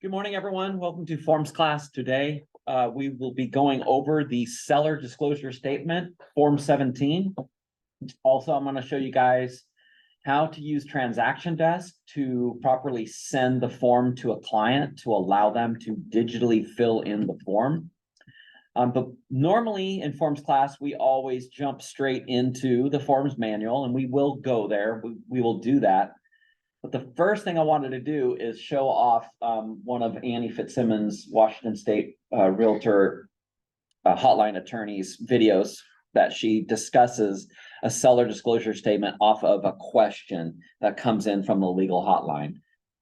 Good morning, everyone. Welcome to Forms class today. We will be going over the seller disclosure statement, Form 17. Also, I'm going to show you guys how to use Transaction Desk to properly send the form to a client to allow them to digitally fill in the form. But normally in Forms class, we always jump straight into the Forms manual, and we will go there. We will do that. But the first thing I wanted to do is show off one of Annie Fitzsimmons, Washington State Realtor hotline attorney's videos that she discusses a seller disclosure statement off of a question that comes in from the legal hotline.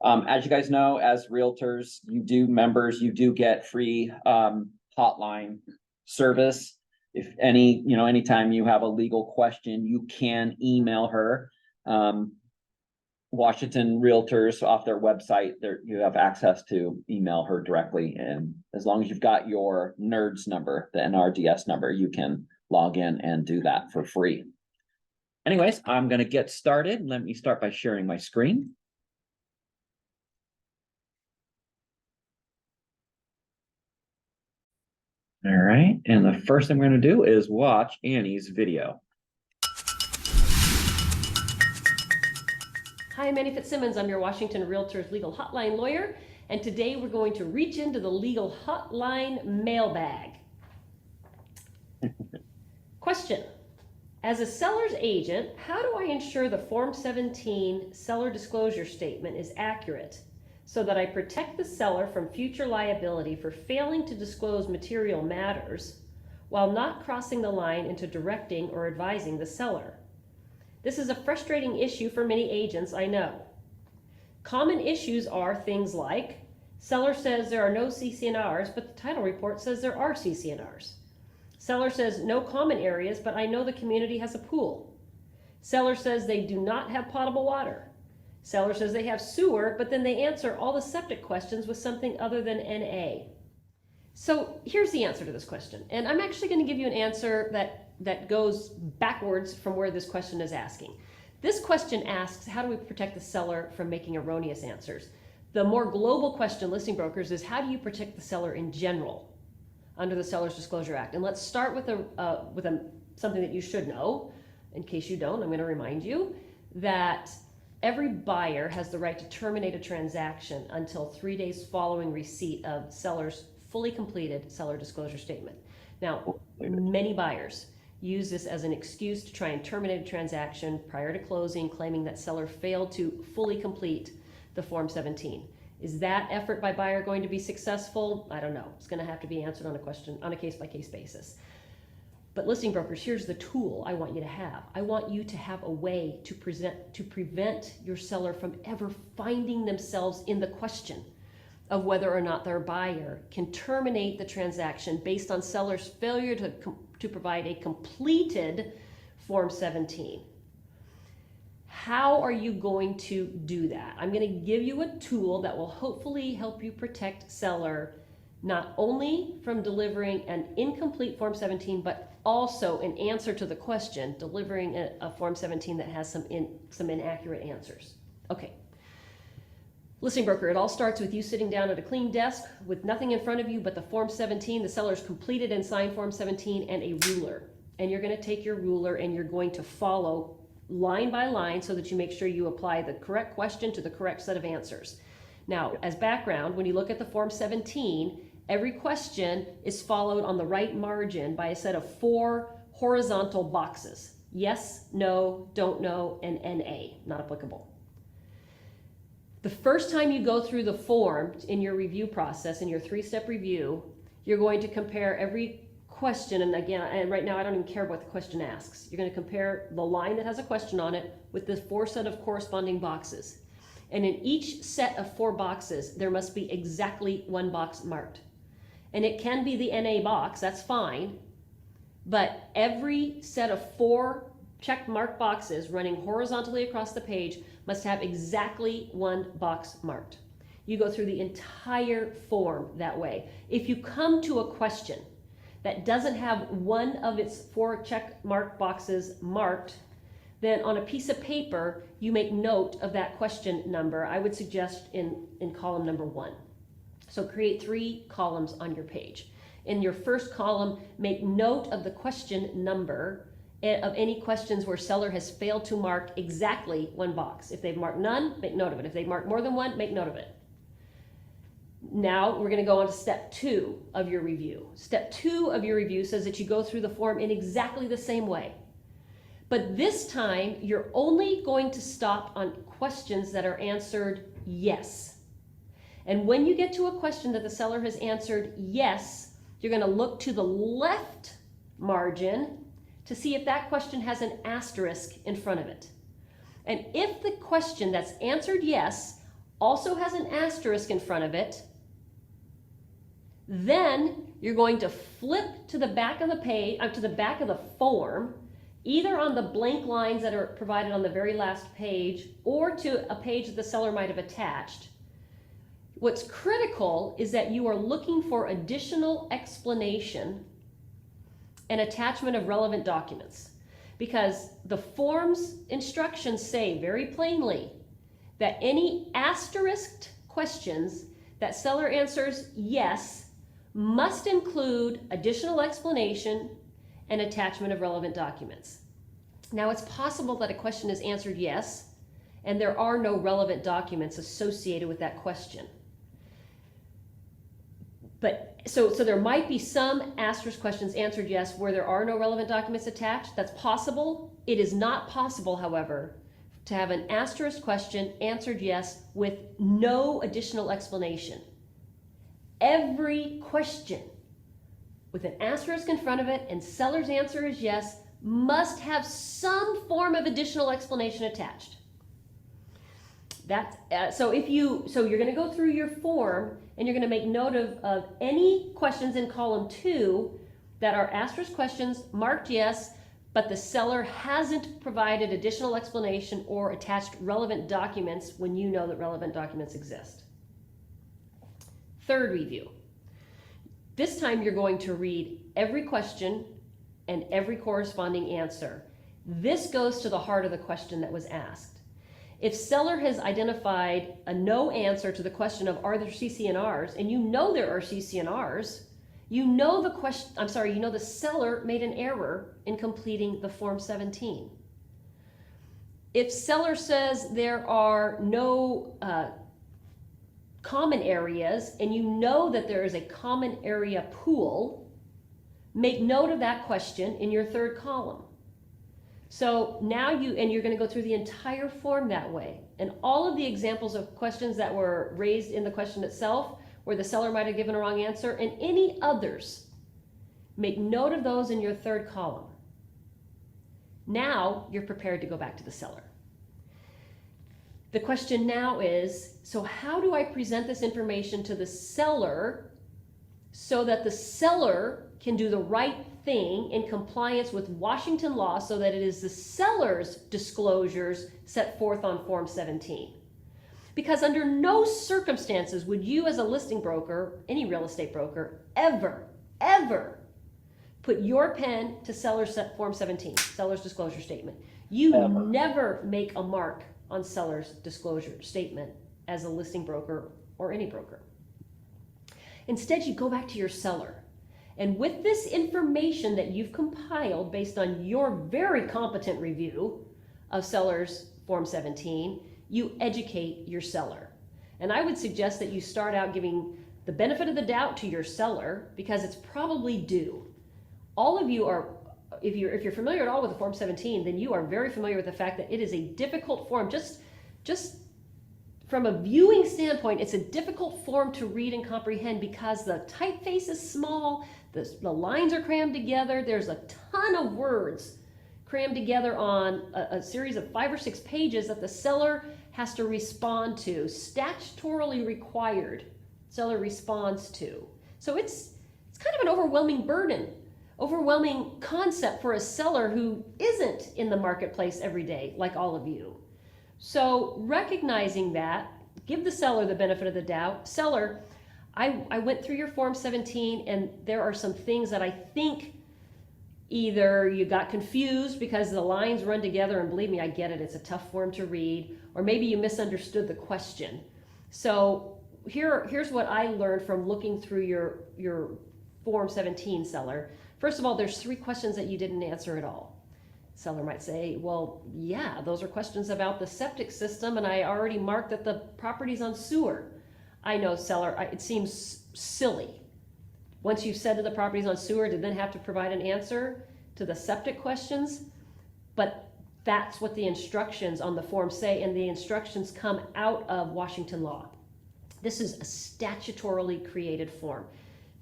As you guys know, as realtors, you do get free hotline service. If anytime you have a legal question, you can email her. Washington Realtors off their website, you have access to email her directly, and as long as you've got your NERDS number, the NRDS number, you can log in and do that for free. Anyways, I'm going to get started. Let me start by sharing my screen. All right, and the first thing we're going to do is watch Annie's video. Hi, I'm Annie Fitzsimmons. I'm your Washington Realtors legal hotline lawyer, and today we're going to reach into the legal hotline mailbag. Question: as a seller's agent, how do I ensure the Form 17 seller disclosure statement is accurate so that I protect the seller from future liability for failing to disclose material matters while not crossing the line into directing or advising the seller? This is a frustrating issue for many agents, I know. Common issues are things like, seller says there are no CC&Rs, but the title report says there are CC&Rs. Seller says no common areas, but I know the community has a pool. Seller says they do not have potable water. Seller says they have sewer, but then they answer all the septic questions with something other than NA. So here's the answer to this question. And I'm actually going to give you an answer that goes backwards from where this question is asking. This question asks, how do we protect the seller from making erroneous answers? The more global question, listing brokers, is how do you protect the seller in general under the Seller's Disclosure Act? And let's start with something that you should know. In case you don't, I'm going to remind you that every buyer has the right to terminate a transaction until 3 days following receipt of seller's fully completed seller disclosure statement. Now, many buyers use this as an excuse to try and terminate a transaction prior to closing, claiming that seller failed to fully complete the Form 17. Is that effort by buyer going to be successful? I don't know. It's going to have to be answered on a case-by-case basis. But listing brokers, here's the tool I want you to have. I want you to have a way to prevent your seller from ever finding themselves in the question of whether or not their buyer can terminate the transaction based on seller's failure to provide a completed Form 17. How are you going to do that? I'm going to give you a tool that will hopefully help you protect seller not only from delivering an incomplete Form 17, but also in answer to the question, delivering a Form 17 that has some inaccurate answers. Okay. Listing broker, it all starts with you sitting down at a clean desk with nothing in front of you but the Form 17, the seller's completed and signed Form 17, and a ruler. And you're going to take your ruler and you're going to follow line by line so that you make sure you apply the correct question to the correct set of answers. Now, as background, when you look at the Form 17, every question is followed on the right margin by a set of 4 horizontal boxes. Yes, no, don't know, and NA, not applicable. The first time you go through the form in your review process, in your 3-step review, you're going to compare every question, and right now I don't even care what the question asks. You're going to compare the line that has a question on it with the 4 set of corresponding boxes. And in each set of 4 boxes, there must be exactly 1 box marked. And it can be the NA box, that's fine, but every set of 4 check mark boxes running horizontally across the page must have exactly 1 box marked. You go through the entire form that way. If you come to a question that doesn't have one of its 4 check mark boxes marked, then on a piece of paper, you make note of that question number. I would suggest in column number 1. So create 3 columns on your page. In your first column, make note of the question number of any questions where seller has failed to mark exactly 1 box. If they've marked none, make note of it. If they've marked more than 1, make note of it. Now we're going to go on to step 2 of your review. Step 2 of your review says that you go through the form in exactly the same way. But this time, you're only going to stop on questions that are answered yes. And when you get to a question that the seller has answered yes, you're going to look to the left margin to see if that question has an asterisk in front of it. And if the question that's answered yes also has an asterisk in front of it, then you're going to flip to the back of the page, to the back of the form, either on the blank lines that are provided on the very last page or to a page that the seller might have attached. What's critical is that you are looking for additional explanation and attachment of relevant documents, because the form's instructions say very plainly that any asterisked questions that seller answers yes must include additional explanation and attachment of relevant documents. Now, it's possible that a question is answered yes and there are no relevant documents associated with that question. But so there might be some asterisk questions answered yes where there are no relevant documents attached. That's possible. It is not possible, however, to have an asterisk question answered yes with no additional explanation. Every question with an asterisk in front of it and seller's answer is yes must have some form of additional explanation attached. So you're going to go through your form and you're going to make note of any questions in column 2 that are asterisk questions marked yes, but the seller hasn't provided additional explanation or attached relevant documents when you know that relevant documents exist. Third review. This time you're going to read every question and every corresponding answer. This goes to the heart of the question that was asked. If seller has identified a no answer to the question of are there CC&Rs, and you know there are CC&Rs, you know the seller made an error in completing the Form 17. If seller says there are no common areas, and you know that there is a common area pool, make note of that question in your third column. So now you're going to go through the entire form that way. And all of the examples of questions that were raised in the question itself, where the seller might have given a wrong answer, and any others, make note of those in your third column. Now you're prepared to go back to the seller. The question now is, so how do I present this information to the seller so that the seller can do the right thing in compliance with Washington law so that it is the seller's disclosures set forth on Form 17? Because under no circumstances would you as a listing broker, any real estate broker, ever put your pen to seller's Form 17, seller's disclosure statement. You never make a mark on seller's disclosure statement as a listing broker or any broker. Instead, you go back to your seller. And with this information that you've compiled based on your very competent review of seller's Form 17, you educate your seller. And I would suggest that you start out giving the benefit of the doubt to your seller because it's probably due. All of you are, if you're familiar at all with the Form 17, then you are very familiar with the fact that it is a difficult form. Just from a viewing standpoint, it's a difficult form to read and comprehend because the typeface is small, the lines are crammed together, there's a ton of words crammed together on a series of 5 or 6 pages that the seller has to respond to, statutorily required seller responds to. So it's kind of an overwhelming burden, overwhelming concept for a seller who isn't in the marketplace every day like all of you. So recognizing that, give the seller the benefit of the doubt. Seller, I went through your Form 17 and there are some things that I think either you got confused because the lines run together, and believe me, I get it, it's a tough form to read, or maybe you misunderstood the question. So here's what I learned from looking through your Form 17, seller. First of all, there's 3 questions that you didn't answer at all. Seller might say, well, yeah, those are questions about the septic system, and I already marked that the property's on sewer. I know, seller, it seems silly. Once you've said that the property's on sewer, to then have to provide an answer to the septic questions, but that's what the instructions on the form say, and the instructions come out of Washington law. This is a statutorily created form.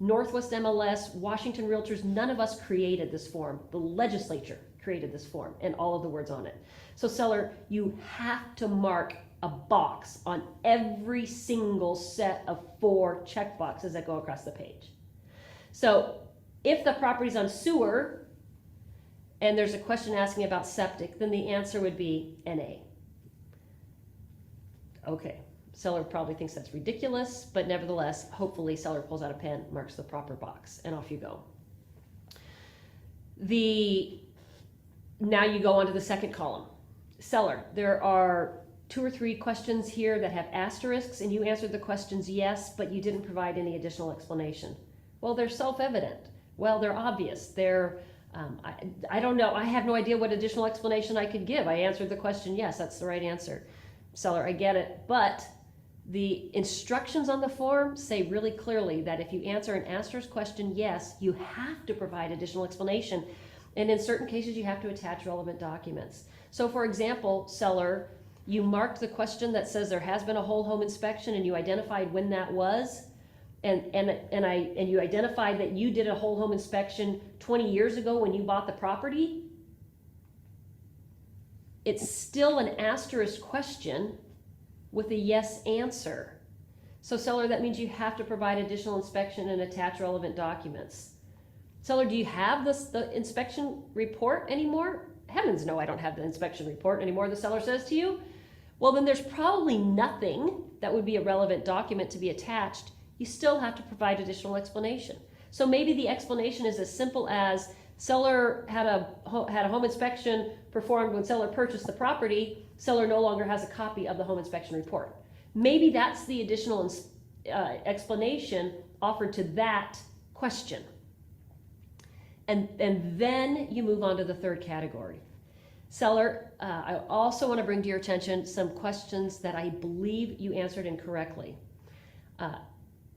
Northwest MLS, Washington Realtors, none of us created this form. The legislature created this form and all of the words on it. So seller, you have to mark a box on every single set of 4 check boxes that go across the page. So if the property's on sewer and there's a question asking about septic, then the answer would be NA. Okay, seller probably thinks that's ridiculous, but nevertheless, hopefully seller pulls out a pen, marks the proper box, and off you go. Now you go on to the second column. Seller, there are 2 or 3 questions here that have asterisks, and you answered the questions yes, but you didn't provide any additional explanation. Well, they're self-evident. Well, they're obvious. I don't know. I have no idea what additional explanation I could give. I answered the question yes, that's the right answer. Seller, I get it, but the instructions on the form say really clearly that if you answer an asterisk question yes, you have to provide additional explanation. And in certain cases, you have to attach relevant documents. So for example, seller, you marked the question that says there has been a whole home inspection and you identified when that was, and you identified that you did a whole home inspection 20 years ago when you bought the property. It's still an asterisk question with a yes answer. So seller, that means you have to provide additional inspection and attach relevant documents. Seller, do you have the inspection report anymore? Heavens no, I don't have the inspection report anymore, the seller says to you. Well, then there's probably nothing that would be a relevant document to be attached. You still have to provide additional explanation. So maybe the explanation is as simple as seller had a home inspection performed when seller purchased the property. Seller no longer has a copy of the home inspection report. Maybe that's the additional explanation offered to that question. And then you move on to the third category. Seller, I also want to bring to your attention some questions that I believe you answered incorrectly.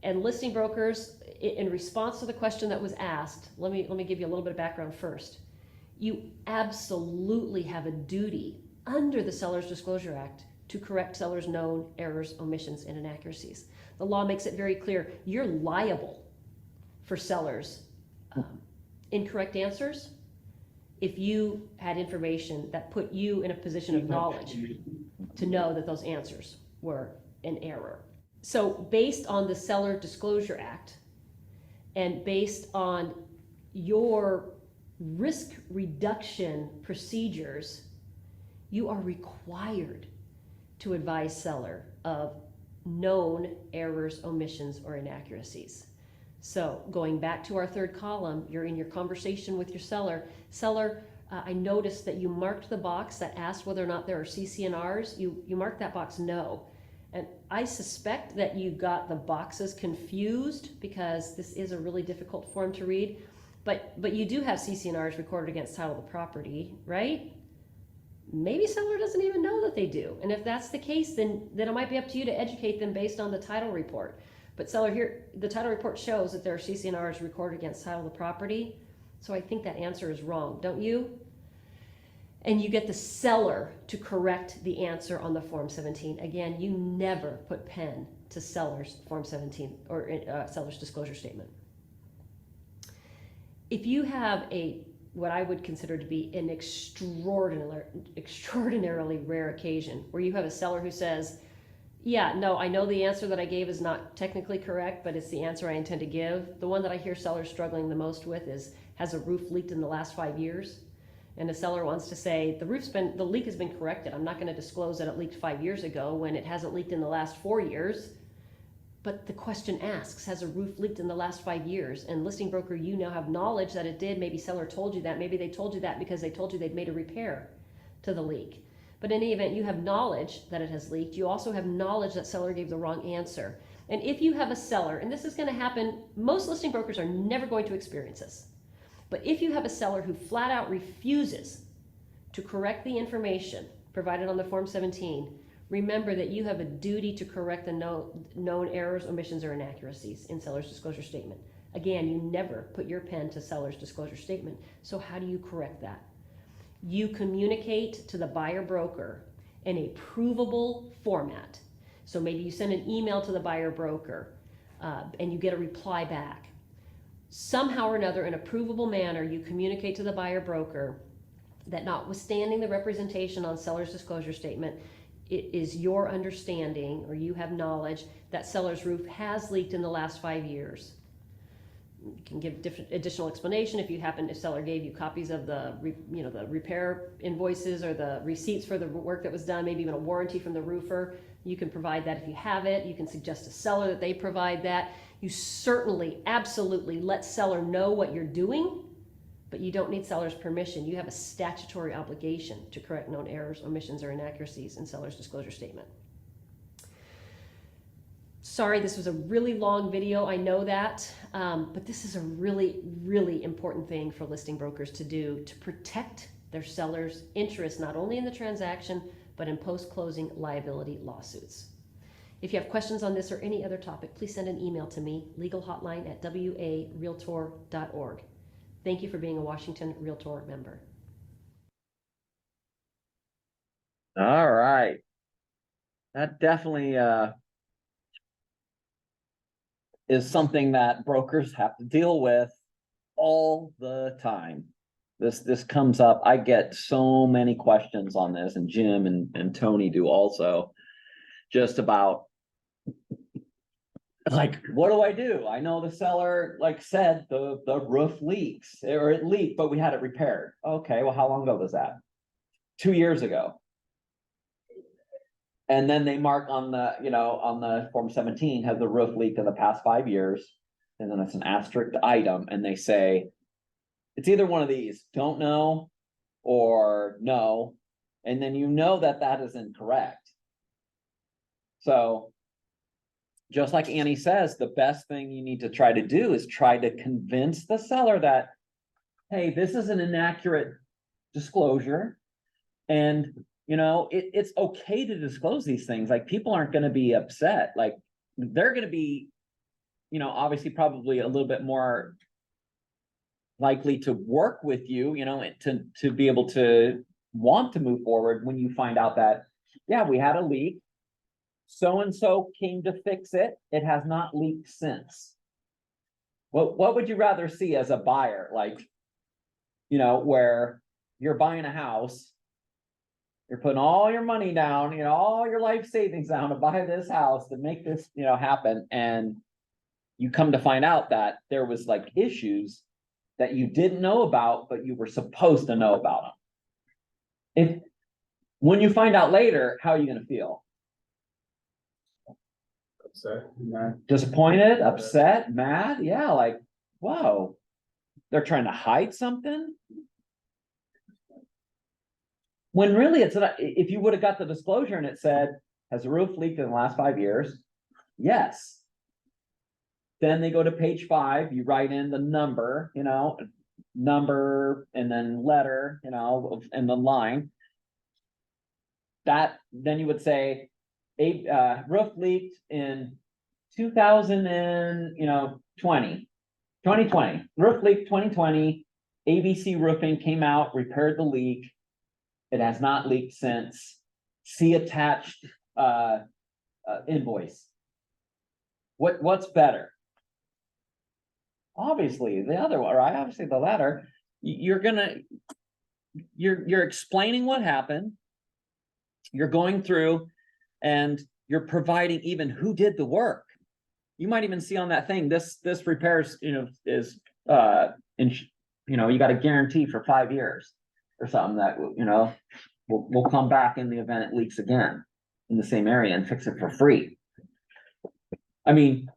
And listing brokers, in response to the question that was asked, let me give you a little bit of background first. You absolutely have a duty under the Seller's Disclosure Act to correct sellers' known errors, omissions, and inaccuracies. The law makes it very clear you're liable for sellers' incorrect answers if you had information that put you in a position of knowledge to know that those answers were an error. So based on the Seller Disclosure Act and based on your risk reduction procedures, you are required to advise seller of known errors, omissions, or inaccuracies. So going back to our third column, you're in your conversation with your seller. Seller, I noticed that you marked the box that asked whether or not there are CC&Rs. You marked that box no. And I suspect that you got the boxes confused because this is a really difficult form to read. But you do have CC&Rs recorded against title of the property, right? Maybe seller doesn't even know that they do. And if that's the case, then it might be up to you to educate them based on the title report. But seller, here, the title report shows that there are CC&Rs recorded against title of the property. So I think that answer is wrong, don't you? And you get the seller to correct the answer on the Form 17. Again, you never put pen to seller's Form 17 or seller's disclosure statement. If you have what I would consider to be an extraordinarily rare occasion where you have a seller who says, yeah, no, I know the answer that I gave is not technically correct, but it's the answer I intend to give. The one that I hear sellers struggling the most with is, has a roof leaked in the last 5 years? And the seller wants to say, the leak has been corrected. I'm not going to disclose that it leaked 5 years ago when it hasn't leaked in the last 4 years. But the question asks, has a roof leaked in the last 5 years? And listing broker, you now have knowledge that it did. Maybe seller told you that. Maybe they told you that because they told you they'd made a repair to the leak. But in any event, you have knowledge that it has leaked. You also have knowledge that seller gave the wrong answer. And if you have a seller, and this is going to happen, most listing brokers are never going to experience this. But if you have a seller who flat out refuses to correct the information provided on the Form 17, remember that you have a duty to correct the known errors, omissions, or inaccuracies in seller's disclosure statement. Again, you never put your pen to seller's disclosure statement. So how do you correct that? You communicate to the buyer broker in a provable format. So maybe you send an email to the buyer broker and you get a reply back. Somehow or another, in a provable manner, you communicate to the buyer broker that notwithstanding the representation on seller's disclosure statement, it is your understanding or you have knowledge that seller's roof has leaked in the last 5 years. You can give additional explanation if seller gave you copies of the repair invoices or the receipts for the work that was done, maybe even a warranty from the roofer. You can provide that if you have it. You can suggest to seller that they provide that. You certainly, absolutely let seller know what you're doing, but you don't need seller's permission. You have a statutory obligation to correct known errors, omissions, or inaccuracies in seller's disclosure statement. Sorry, this was a really long video, I know that, but this is a really, really important thing for listing brokers to do to protect their sellers' interest, not only in the transaction, but in post-closing liability lawsuits. If you have questions on this or any other topic, please send an email to me, legalhotline@warealtor.org. Thank you for being a Washington Realtor member. All right. That definitely is something that brokers have to deal with all the time. This comes up. I get so many questions on this, and Jim and Tony do also, just about like, what do I do? I know the seller said the roof leaks, or it leaked, but we had it repaired. Okay, well, how long ago was that? 2 years ago. And then they mark on the Form 17, has the roof leaked in the past 5 years? And then it's an asterisk item, and they say, it's either one of these, don't know or no. And then you know that is incorrect. So just like Annie says, the best thing you need to try to do is try to convince the seller that, hey, this is an inaccurate disclosure. And it's okay to disclose these things. Like, people aren't going to be upset. Like, they're going to be, obviously probably a little bit more likely to work with you, to be able to want to move forward when you find out that, yeah, we had a leak. So-and-so came to fix it. It has not leaked since. What would you rather see as a buyer? Like, where you're buying a house, you're putting all your money down, all your life savings down to buy this house, to make this, happen. And you come to find out that there was issues that you didn't know about, but you were supposed to know about them. When you find out later, how are you going to feel? Upset. Disappointed, upset, mad? Yeah, whoa, they're trying to hide something? When really if you would have got the disclosure and it said, has the roof leaked in the last 5 years? Yes. Then they go to page 5, you write in the number, number and then letter, and the line. Then you would say, roof leaked in 2020. Roof leak 2020. ABC Roofing came out, repaired the leak. It has not leaked since. See attached invoice. What's better? Obviously the other one, right? Obviously the latter. You're explaining what happened. You're going through and you're providing even who did the work. You might even see on that thing, this repairs, is you got a guarantee for 5 years or something that, we'll come back in the event it leaks again in the same area and fix it for free. I mean,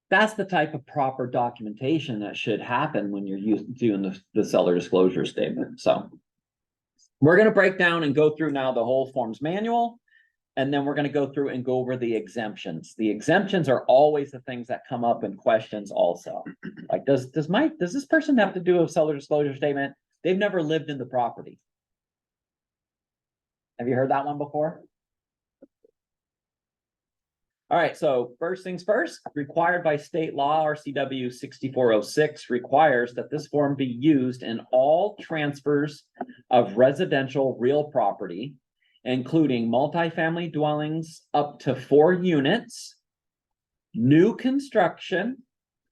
that's the type of proper documentation that should happen when you're doing the seller disclosure statement. So we're going to break down and go through now the whole forms manual. And then we're gonna go through and go over the exemptions. The exemptions are always the things that come up in questions also. Like, does this person have to do a seller disclosure statement? They've never lived in the property. Have you heard that one before? All right, so first things first, required by state law, RCW 6406 requires that this form be used in all transfers of residential real property, including multifamily dwellings up to 4 units, new construction,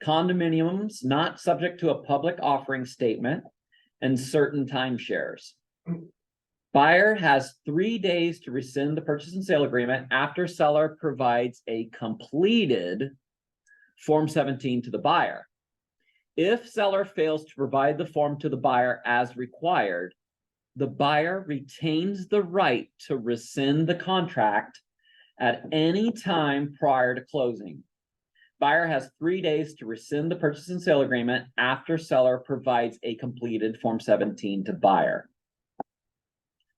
condominiums not subject to a public offering statement, and certain timeshares. Buyer has 3 days to rescind the purchase and sale agreement after seller provides a completed Form 17 to the buyer. If seller fails to provide the form to the buyer as required, the buyer retains the right to rescind the contract at any time prior to closing. Buyer has 3 days to rescind the purchase and sale agreement after seller provides a completed Form 17 to buyer.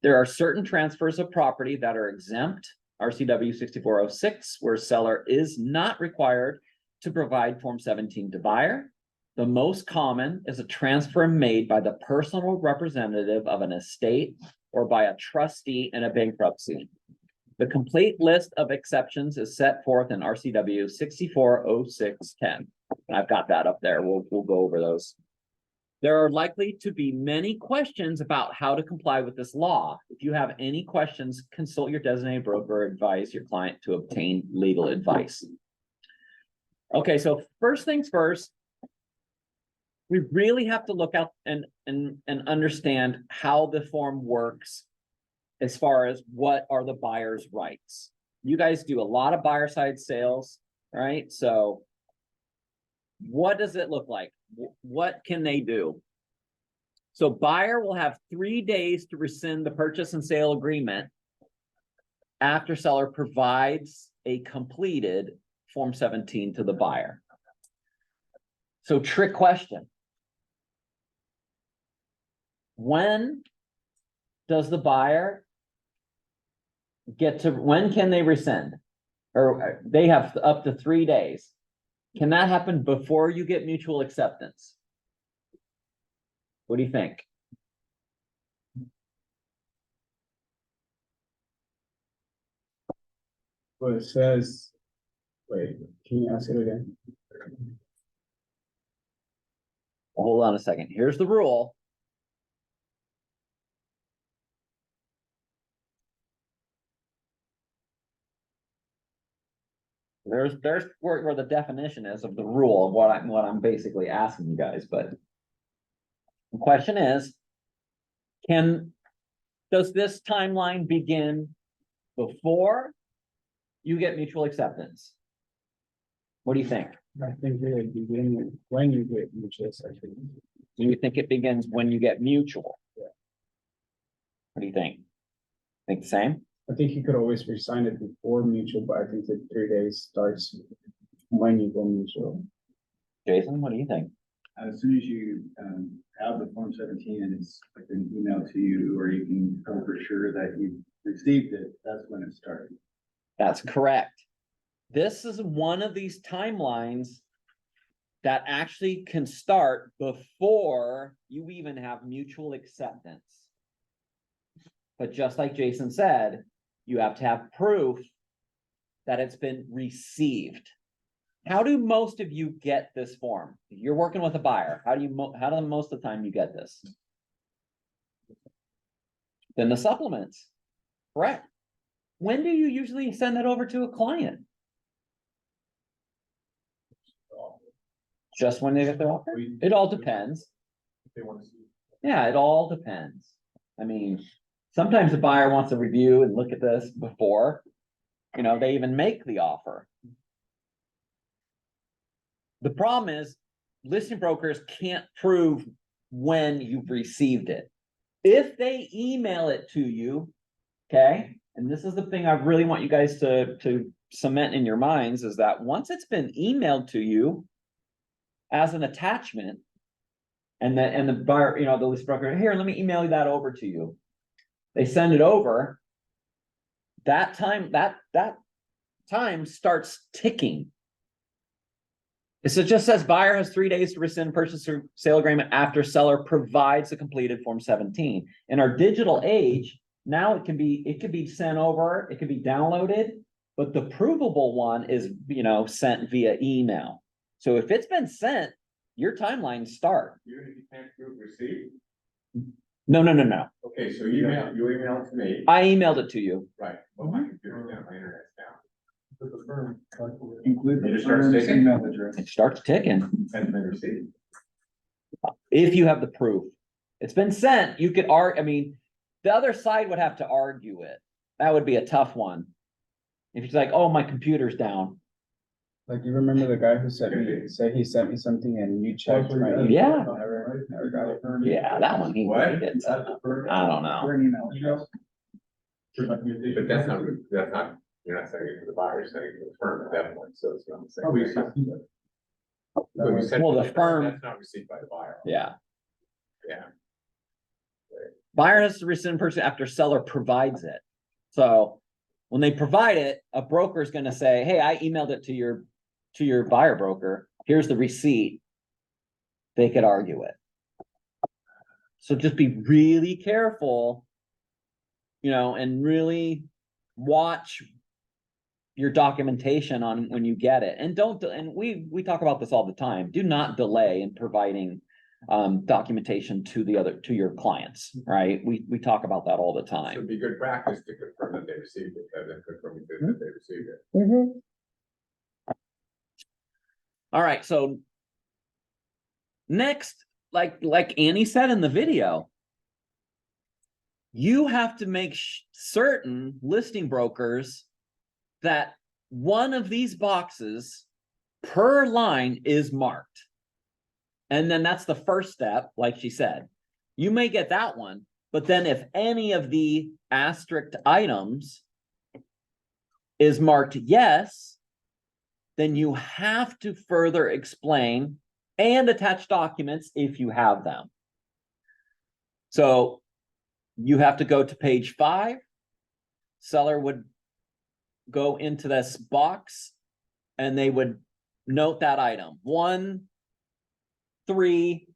There are certain transfers of property that are exempt, RCW 6406, where seller is not required to provide Form 17 to buyer. The most common is a transfer made by the personal representative of an estate or by a trustee in a bankruptcy. The complete list of exceptions is set forth in RCW 640610. And I've got that up there. We'll go over those. There are likely to be many questions about how to comply with this law. If you have any questions, consult your designated broker or advise your client to obtain legal advice. Okay, so first things first, we really have to look out and understand how the form works as far as what are the buyer's rights. You guys do a lot of buyer side sales, right? So what does it look like? What can they do? So buyer will have 3 days to rescind the purchase and sale agreement after seller provides a completed Form 17 to the buyer. So trick question. When does the buyer when can they rescind? Or they have up to 3 days. Can that happen before you get mutual acceptance? What do you think? Well, it says, wait, can you ask it again? Hold on a second. Here's the rule. There's where the definition is of the rule of what I'm basically asking you guys, but the question is, does this timeline begin before you get mutual acceptance? What do you think? I think it begins when you get mutual acceptance. Do you think it begins when you get mutual? Yeah. What do you think? Think the same? I think you could always resign it before mutual, but I think the 3 days starts when you go mutual. Jason, what do you think? As soon as you have the Form 17 and it's like an email to you, or you can know for sure that you received it, that's when it started. That's correct. This is one of these timelines that actually can start before you even have mutual acceptance. But just like Jason said, you have to have proof that it's been received. How do most of you get this form? If you're working with a buyer, how do most of the time you get this? Then the supplements, correct? When do you usually send that over to a client? Just when they get their offer? It all depends. Yeah, it all depends. I mean, sometimes the buyer wants to review and look at this before, they even make the offer. The problem is listing brokers can't prove when you've received it. If they email it to you, okay, and this is the thing I really want you guys to cement in your minds, is that once it's been emailed to you as an attachment, and the buyer, the listing broker, here, let me email that over to you. They send it over. that time starts ticking. So it just says buyer has 3 days to rescind purchase or sale agreement after seller provides a completed Form 17. In our digital age, now it could be sent over, it could be downloaded, but the provable one is, sent via email. So if it's been sent, your timelines start. Even if you can't prove receipt? No. Okay, so you email it to me. I emailed it to you. Right, but my computer's down, my internet's down. Include It the just starts firm's ticking. email address. It starts ticking. Has been received. If you have the proof. It's been sent, you could the other side would have to argue it. That would be a tough one. If he's like, oh, my computer's down. Like, you remember the guy who said he sent me something and you checked my email? Yeah. Never got it. Yeah, that one, he What? did something. I don't know. For an email. But that's not, you're not sending it to the buyer, you're sending it to the firm at that point, so it's not the same. thing. But you send it Well, to the firm- That's not received by the buyer. Yeah. Yeah. Buyer has to rescind purchase after seller provides it. So when they provide it, a broker is gonna say, hey, I emailed it to your buyer broker. Here's the receipt. They could argue it. So just be really careful, and really watch your documentation on when you get it. And we talk about this all the time. Do not delay in providing documentation to your clients, right? We talk about that all the So time. it'd be good practice to confirm that they received it, and then confirm that they received it. All right, so next, like Annie said in the video, you have to make certain listing brokers that one of these boxes per line is marked. And then that's the first step, like she said. You may get that one, but then if any of the asterisk items is marked yes, then you have to further explain and attach documents if you have them. So you have to go to page 5. Seller would go into this box and they would note that item 1, 3,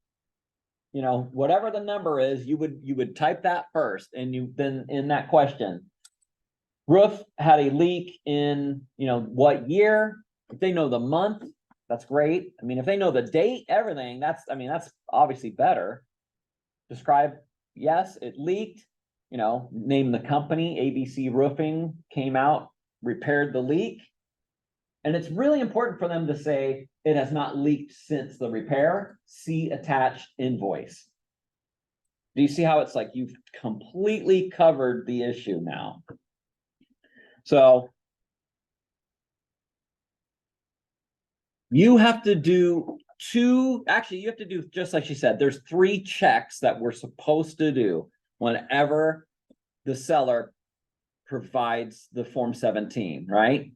whatever the number is, you would type that first, and then in that question, roof had a leak in, what year. If they know the month, that's great. If they know the date, everything, that's obviously better. Describe, yes, it leaked, name the company, ABC Roofing came out, repaired the leak. And it's really important for them to say it has not leaked since the repair. See attached invoice. Do you see how it's like you've completely covered the issue now? So you have to do you have to do, just like she said, there's 3 checks that we're supposed to do whenever the seller provides the Form 17, right?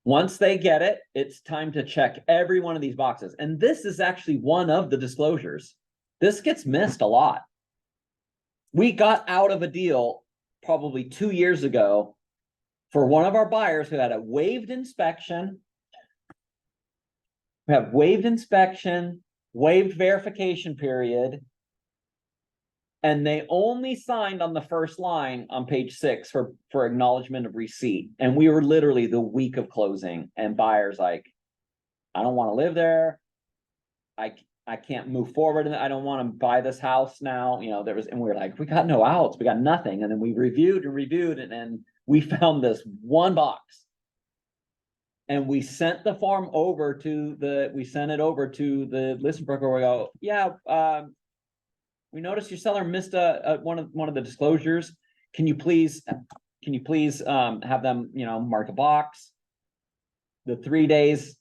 Once they get it, it's time to check every one of these boxes. And this is actually one of the disclosures. This gets missed a lot. We got out of a deal probably 2 years ago for one of our buyers who had a waived inspection. We have waived inspection, waived verification period. And they only signed on the first line on page 6 for acknowledgement of receipt. And we were literally the week of closing, and buyers like, I don't want to live there. I can't move forward, and I don't want to buy this house now. And we were like, we got no outs, we got nothing. And then we reviewed, and then we found this one box. And we sent the form over to the listing broker. We go, yeah, we noticed your seller missed one of the disclosures. Can you please have them, mark a box? The 3 days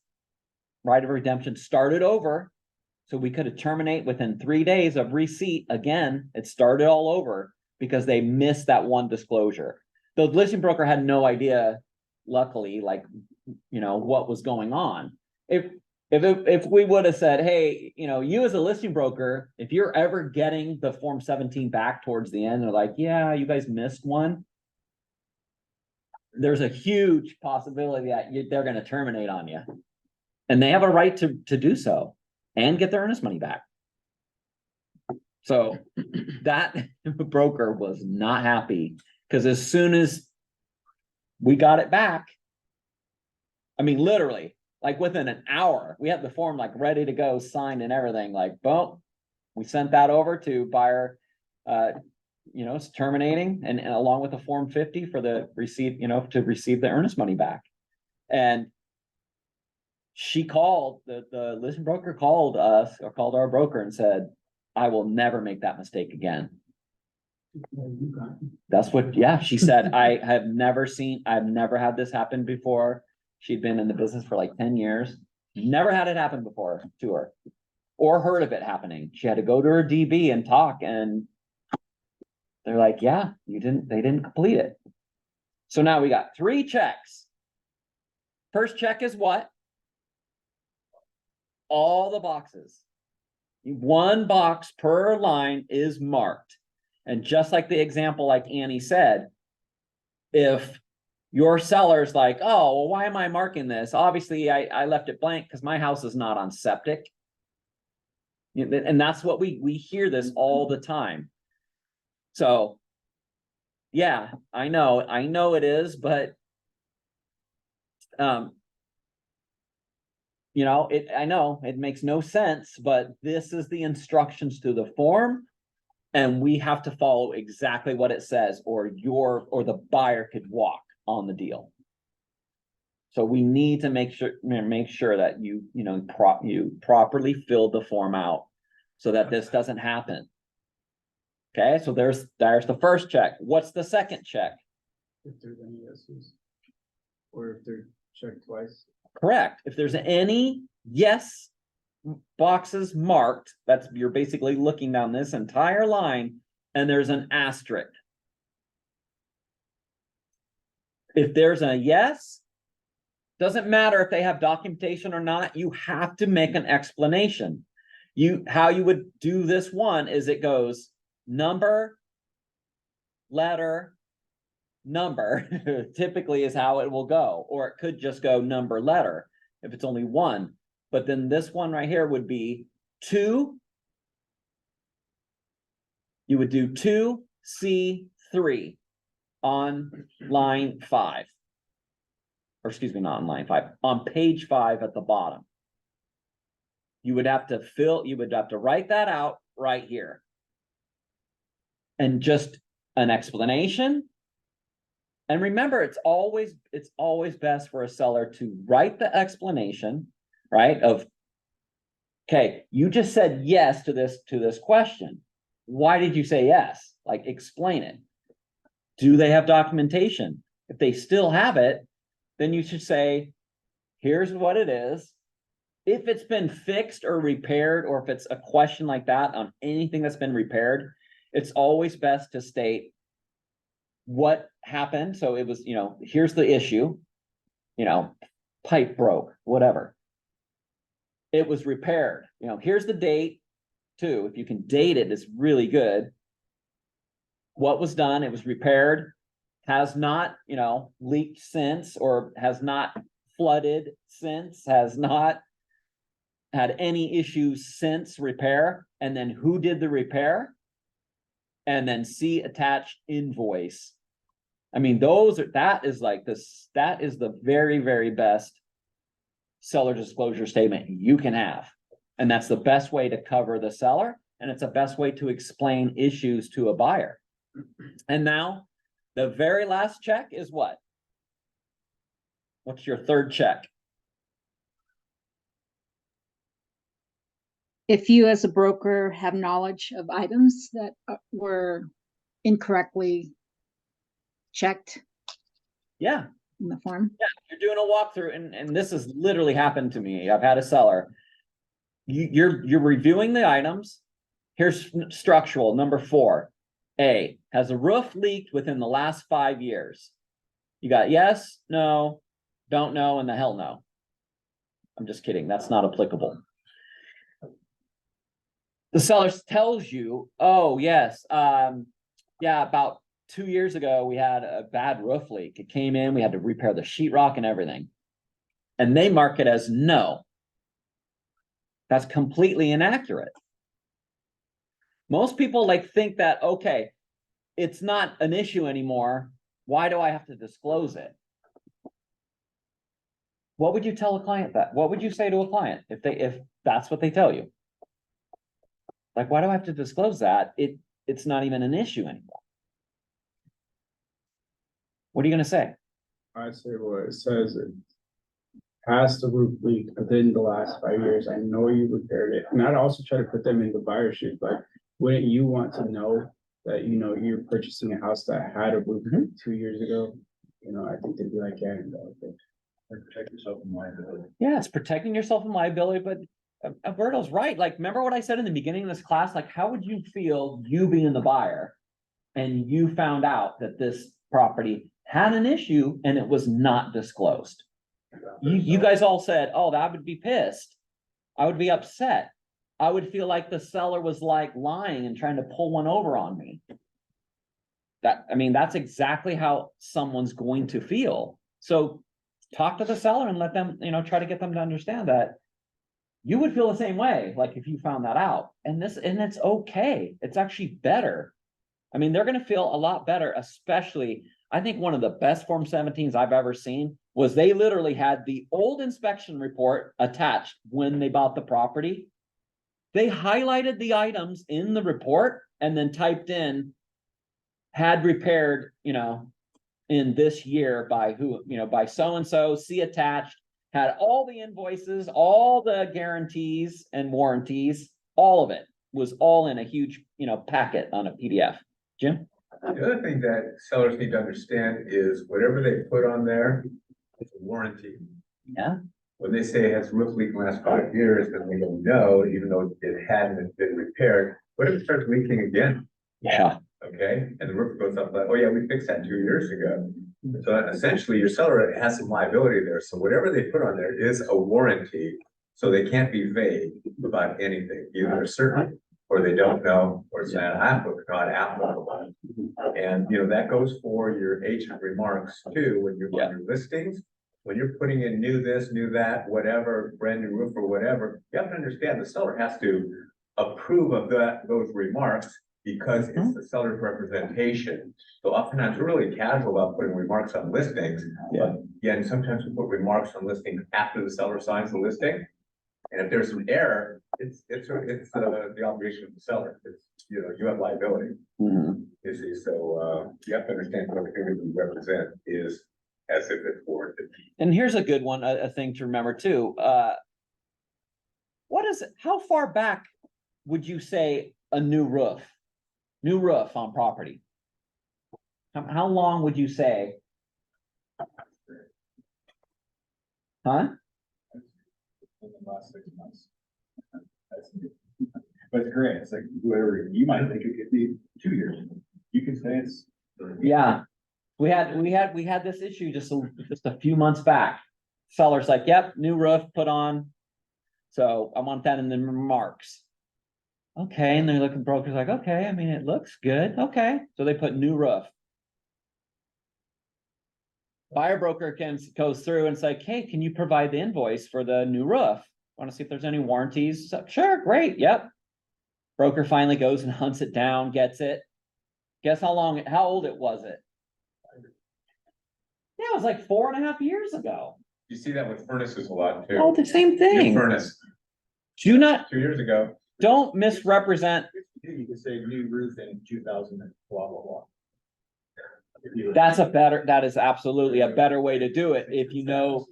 right of redemption started over. So we could terminate within 3 days of receipt. Again, it started all over because they missed that one disclosure. The listing broker had no idea, luckily, what was going on. If we would have said, hey, you as a listing broker, if you're ever getting the Form 17 back towards the end, they're like, yeah, you guys missed one. there's a huge possibility that they're gonna terminate on you. And they have a right to do so and get their earnest money back. So that broker was not happy, because as soon as we got it back, I mean, literally, like within an hour, we had the form like ready to go, signed and everything, like, boom. We sent that over to buyer, it's terminating and along with the Form 50 for the receipt, to receive the earnest money back. And she called, the listing broker called us, or called our broker and said, I will never make that mistake again. That's what, yeah, she said, I've never had this happen before. She'd been in the business for like 10 years. Never had it happen before to her or heard of it happening. She had to go to her DB and talk, and they're like, yeah, they didn't complete it. So now we got 3 checks. First check is what? All the boxes. 1 box per line is marked. And just like the example, like Annie said, if your seller's like, oh, well, why am I marking this? Obviously, I left it blank because my house is not on septic. And that's what we hear this all the time. So, yeah, I know it is, but I know it makes no sense, but this is the instructions to the form, and we have to follow exactly what it says, or the buyer could walk on the deal. So we need to make sure that you properly fill the form out so that this doesn't happen. Okay, so there's the first check. What's the second check? If there's any yeses, or if they're checked twice. Correct. If there's any yes boxes marked, you're basically looking down this entire line, and there's an asterisk. If there's a yes, doesn't matter if they have documentation or not, you have to make an explanation. How you would do this one is it goes number, letter, number, typically is how it will go, or it could just go number, letter if it's only one. But then this one right here would be 2. You would do 2C3 on line 5, or excuse me, not on line 5, on page 5 at the bottom. You would have to write that out right here. And just an explanation. And remember, it's always best for a seller to write the explanation, right? Of, okay, you just said yes to this question. Why did you say yes? Like, explain it. Do they have documentation? If they still have it, then you should say, here's what it is. If it's been fixed or repaired, or if it's a question like that on anything that's been repaired, it's always best to state what happened. So it was, here's the issue, pipe broke, whatever. It was repaired. Here's the date too. If you can date it, it's really good. What was done, it was repaired, has not, leaked since, or has not flooded since, has not had any issues since repair, and then who did the repair, and then see attached invoice. I mean, that is the very, very best seller disclosure statement you can have. And that's the best way to cover the seller, and it's the best way to explain issues to a buyer. And now the very last check is what? What's your third check? If you as a broker have knowledge of items that were incorrectly checked Yeah. in the form. Yeah, you're doing a walkthrough, and this has literally happened to me. I've had a seller. You're reviewing the items. Here's structural number 4. A, has a roof leaked within the last 5 years? You got yes, no, don't know, and the hell no. I'm just kidding. That's not applicable. The seller tells you, oh yes, yeah, about 2 years ago, we had a bad roof leak. It came in, we had to repair the sheetrock and everything. And they mark it as no. That's completely inaccurate. Most people like think that, okay, it's not an issue anymore. Why do I have to disclose it? What would you tell a client that? What would you say to a client if that's what they tell you? Like, why do I have to disclose that? It's not even an issue anymore. What are you gonna say? I say, well, it says it has the roof leak within the last 5 years. I know you repaired it. And I'd also try to put them in the buyer's shoes, like, wouldn't you want to know that, you know, you're purchasing a house that had a roof leak 2 years ago? You know, I think they'd be like, yeah, no, okay. Or protect yourself from liability. Yeah, it's protecting yourself from liability, but Alberto's right. Like, remember what I said in the beginning of this class? Like, how would you feel you being the buyer and you found out that this property had an issue and it was not disclosed? You guys all said, oh, I would be pissed. I would be upset. I would feel like the seller was like lying and trying to pull one over on me. I mean, that's exactly how someone's going to feel. So talk to the seller and let them, you know, try to get them to understand that you would feel the same way, like if you found that out. And it's okay. It's actually better. I mean, they're gonna feel a lot better, especially, I think one of the best Form 17s I've ever seen was they literally had the old inspection report attached when they bought the property. They highlighted the items in the report and then typed in, had repaired, you know, in this year by who, you know, by so-and-so, see attached, had all the invoices, all the guarantees and warranties, all of it was all in a huge, you know, packet on a PDF. Jim? The other thing that sellers need to understand is whatever they put on there, it's a warranty. Yeah. When they say it has roof leak in the last 5 years, then we don't know, even though it hadn't been repaired. What if it starts leaking again? Yeah. Okay, and the roof goes up, like, oh yeah, we fixed that 2 years ago. So essentially, your seller has some liability there. So whatever they put on there is a warranty. So they can't be vague about anything, either certain or they don't know, or it's not applicable. And, you know, that goes for your agent remarks too, when you're on your listings. When you're putting in new this, new that, whatever, brand new roof or whatever, you have to understand the seller has to approve of those remarks because it's the seller's representation. So oftentimes we're really casual about putting remarks on listings. Yeah. And sometimes we put remarks on listings after the seller signs the listing. And if there's some error, it's the obligation of the seller. It's, you know, you have liability. Mhm. You see, so you have to understand what the image you represent is as if it's warranted. And here's a good one, a thing to remember too. How far back would you say a new roof on property? How long would you say? Huh? In the last 6 months. But it's great. It's like whoever, you might think it could be 2 years. You can say it's. Yeah. We had this issue just a few months back. Seller's like, yep, new roof put on. So I want that in the remarks. Okay, and they're looking, broker's like, okay, I mean, it looks good, okay, so they put new roof. Buyer broker goes through and it's like, hey, can you provide the invoice for the new roof? Want to see if there's any warranties? So, sure, great, yep. Broker finally goes and hunts it down, gets it. Guess how old it was it? Yeah, it was like 4.5 years ago. You see that with furnaces a lot too. Oh, the same New thing. furnace, Do not, 2 years ago. don't misrepresent. You could say new roof in 2000 and blah, blah, blah. That is absolutely a better way to do it if you know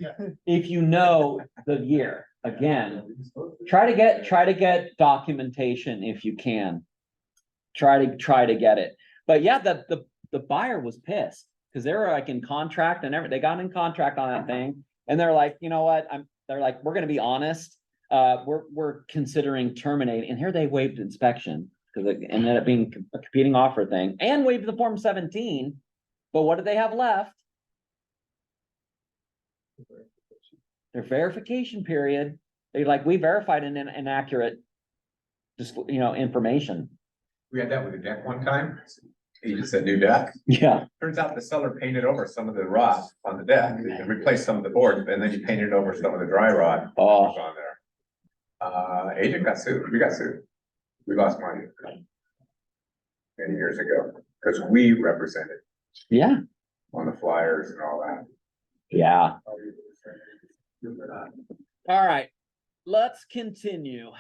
the year. Again, try to get documentation if you can. Try to get it. But yeah, the buyer was pissed because they were like in contract and everything. They got in contract on that thing and they're like, you know what? They're like, we're gonna be honest. We're considering terminating, and here they waived inspection because it ended up being a competing offer thing and waived the Form 17. But what do they have left? Their verification period. We verified an inaccurate, just, you know, information. We had that with the deck one time. He just said new deck. Yeah. Turns out the seller painted over some of the rot on the deck and replaced some of the boards, and then he painted over some of the dry rot that was on there. Agent got sued, we got sued. We lost money many years ago, because we represented Yeah. on the flyers and all that. Yeah. All right, let's continue.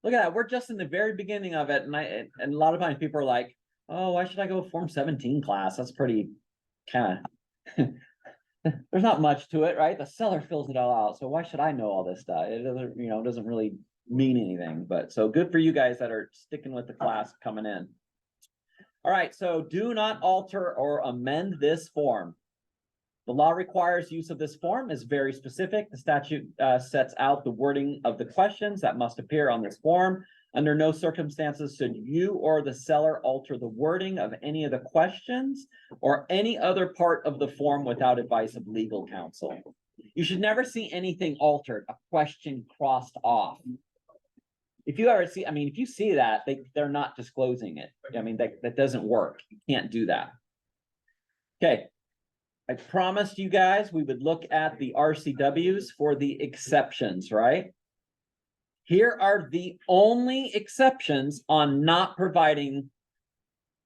Look at that, we're just in the very beginning of it, and a lot of times people are like, oh, why should I go Form 17 class? That's pretty kind of, there's not much to it, right? The seller fills it all out, so why should I know all this stuff? It doesn't, doesn't really mean anything, but so good for you guys that are sticking with the class coming in. All right, so do not alter or amend this form. The law requires use of this form is very specific. The statute sets out the wording of the questions that must appear on this form. Under no circumstances should you or the seller alter the wording of any of the questions or any other part of the form without advice of legal counsel. You should never see anything altered, a question crossed off. If you ever see, if you see that, they're not disclosing it. That doesn't work. You can't do that. Okay. I promised you guys we would look at the RCWs for the exceptions, right? Here are the only exceptions on not providing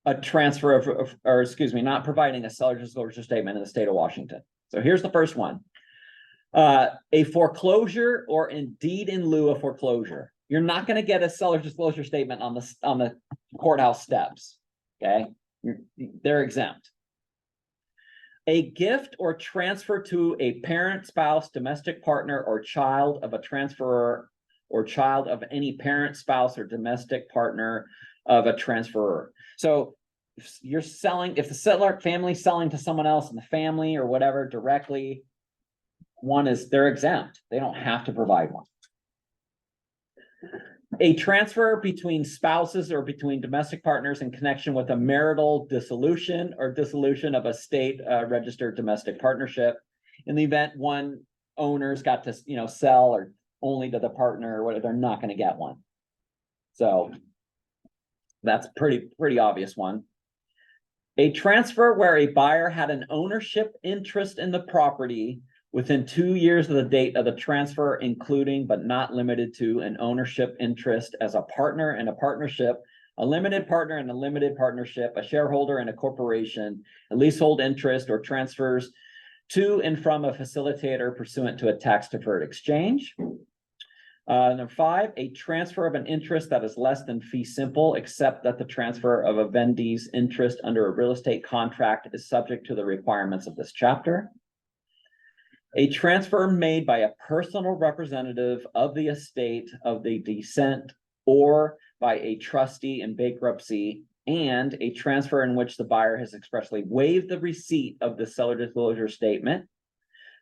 a transfer of, not providing a seller disclosure statement in the state of Washington. So here's the first one. A foreclosure or indeed in lieu of foreclosure. You're not going to get a seller disclosure statement on the courthouse steps, okay? They're exempt. A gift or transfer to a parent, spouse, domestic partner, or child of a transferor, or child of any parent, spouse, or domestic partner of a transferor. So if you're selling, if the seller family selling to someone else in the family or whatever directly, they're exempt. They don't have to provide one. A transfer between spouses or between domestic partners in connection with a marital dissolution or dissolution of a state registered domestic partnership. In the event one owner's got to, sell or only to the partner or whatever, they're not going to get one. So that's pretty obvious one. A transfer where a buyer had an ownership interest in the property within 2 years of the date of the transfer, including but not limited to an ownership interest as a partner in a partnership, a limited partner in a limited partnership, a shareholder in a corporation, a leasehold interest, or transfers to and from a facilitator pursuant to a tax deferred exchange. Number 5, a transfer of an interest that is less than fee simple, except that the transfer of a vendee's interest under a real estate contract is subject to the requirements of this chapter. A transfer made by a personal representative of the estate of the decedent or by a trustee in bankruptcy, and a transfer in which the buyer has expressly waived the receipt of the seller disclosure statement.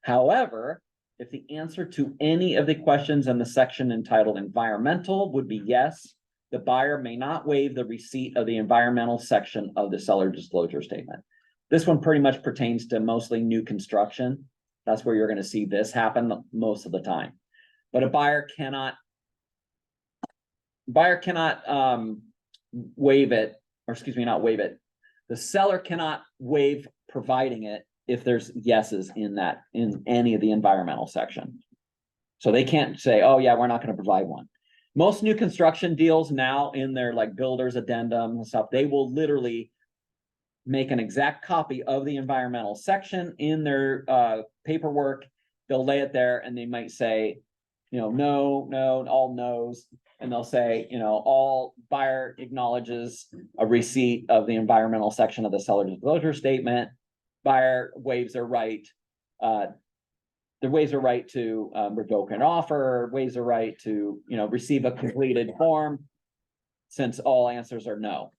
However, if the answer to any of the questions in the section entitled environmental would be yes, the buyer may not waive the receipt of the environmental section of the seller disclosure statement. This one pretty much pertains to mostly new construction. That's where you're going to see this happen most of the time. But a buyer cannot waive it, or not waive it. The seller cannot waive providing it if there's yeses in any of the environmental section. So they can't say, oh yeah, we're not going to provide one. Most new construction deals now in their builder's addendum and stuff, they will literally make an exact copy of the environmental section in their paperwork. They'll lay it there and they might say, no, all no's. And they'll say, all buyer acknowledges a receipt of the environmental section of the seller disclosure statement. Buyer waives their right. Waives their right to revoke an offer, waives their right to, receive a completed form, since all answers are no.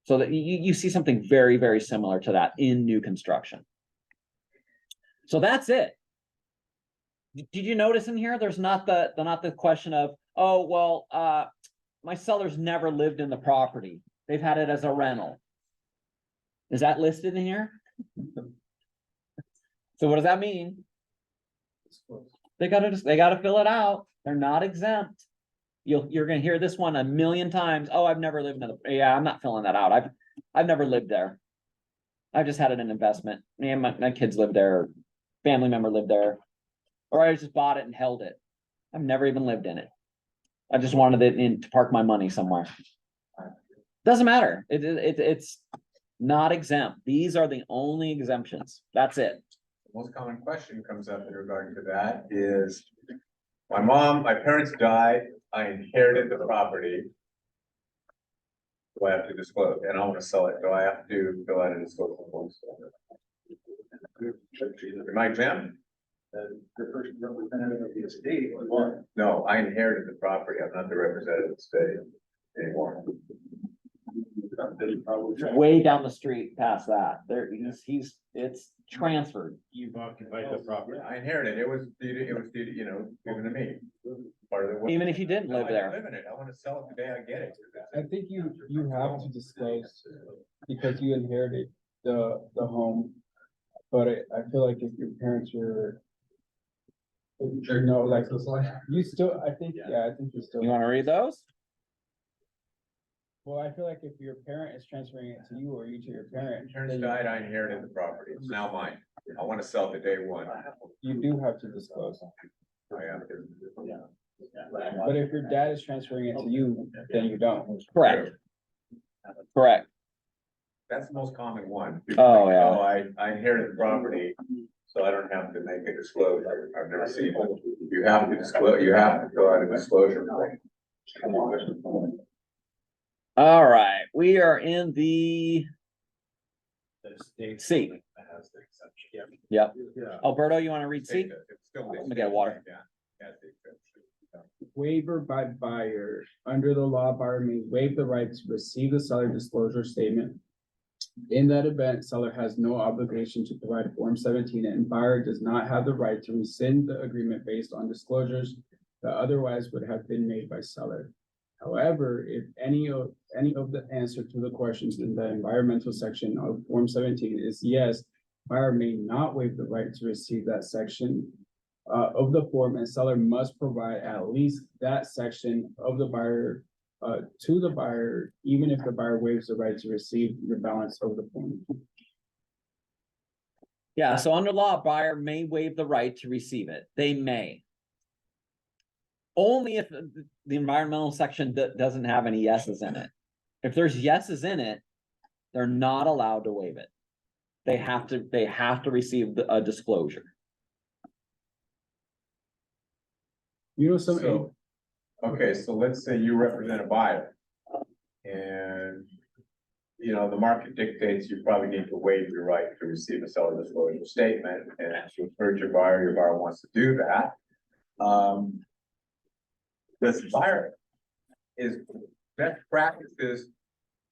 So that you see something very, very similar to that in new construction. So that's it. Did you notice in here, there's not the question of, oh, well, my seller's never lived in the property. They've had it as a rental. Is that listed in here? So what does that mean? They gotta fill it out. They're not exempt. You're gonna hear this one a million times. Oh, I've never lived in a, yeah, I'm not filling that out. I've never lived there. I've just had it an investment. Me and my kids lived there, family member lived there. Or I just bought it and held it. I've never even lived in it. I just wanted it in to park my money somewhere. Doesn't matter. It's not exempt. These are the only exemptions. That's it. The most common question comes up in regard to that is, my parents died, I inherited the property. Do I have to disclose? And I want to sell it. Do I have to fill out a disclosure form? Am I exempt? The first representative of the estate was. No, I inherited the property. I'm not the representative of the state anymore. Way down the street past that. There, it's transferred. You've occupied the property. I inherited. It was you know, given to me. Part of the. Even if you didn't No, live I there. Live in it. I want to sell it the day I get it. I think you have to disclose because you inherited the home. But I feel like if your parents were. No, like, you still, I think you still. You wanna read those? Well, I feel like if your parent is transferring it to you or you to your parent. Parents then died, I inherited the property. It's now mine. I want to sell it the day one. You do have to disclose. I have to. But if your dad is transferring it to you, then you don't. Correct. Correct. That's the most common one. Oh, yeah. Oh, I inherited the property, so I don't have to make a disclosure. I've never seen it. You have to disclose, you have to fill out a disclosure form. All right, we are in the C. Yep. Alberto, you wanna read C? It's still- Let me get water. Yeah. That's the exception. Waiver by buyer. Under the law, buyer may waive the right to receive the seller disclosure statement. In that event, seller has no obligation to provide Form 17 and buyer does not have the right to rescind the agreement based on disclosures that otherwise would have been made by seller. However, if any of the answer to the questions in the environmental section of Form 17 is yes, buyer may not waive the right to receive that section of the form, and seller must provide at least that section of the buyer to the buyer, even if the buyer waives the right to receive the balance of the form. Yeah, so under law, buyer may waive the right to receive it. They may. Only if the environmental section doesn't have any yeses in it. If there's yeses in it, they're not allowed to waive it. They have to receive a disclosure. You know, some, So, okay, so let's say you represent a buyer. And, you know, the market dictates you probably need to waive your right to receive a seller disclosure statement, and as you urge your buyer wants to do that. This buyer is best practices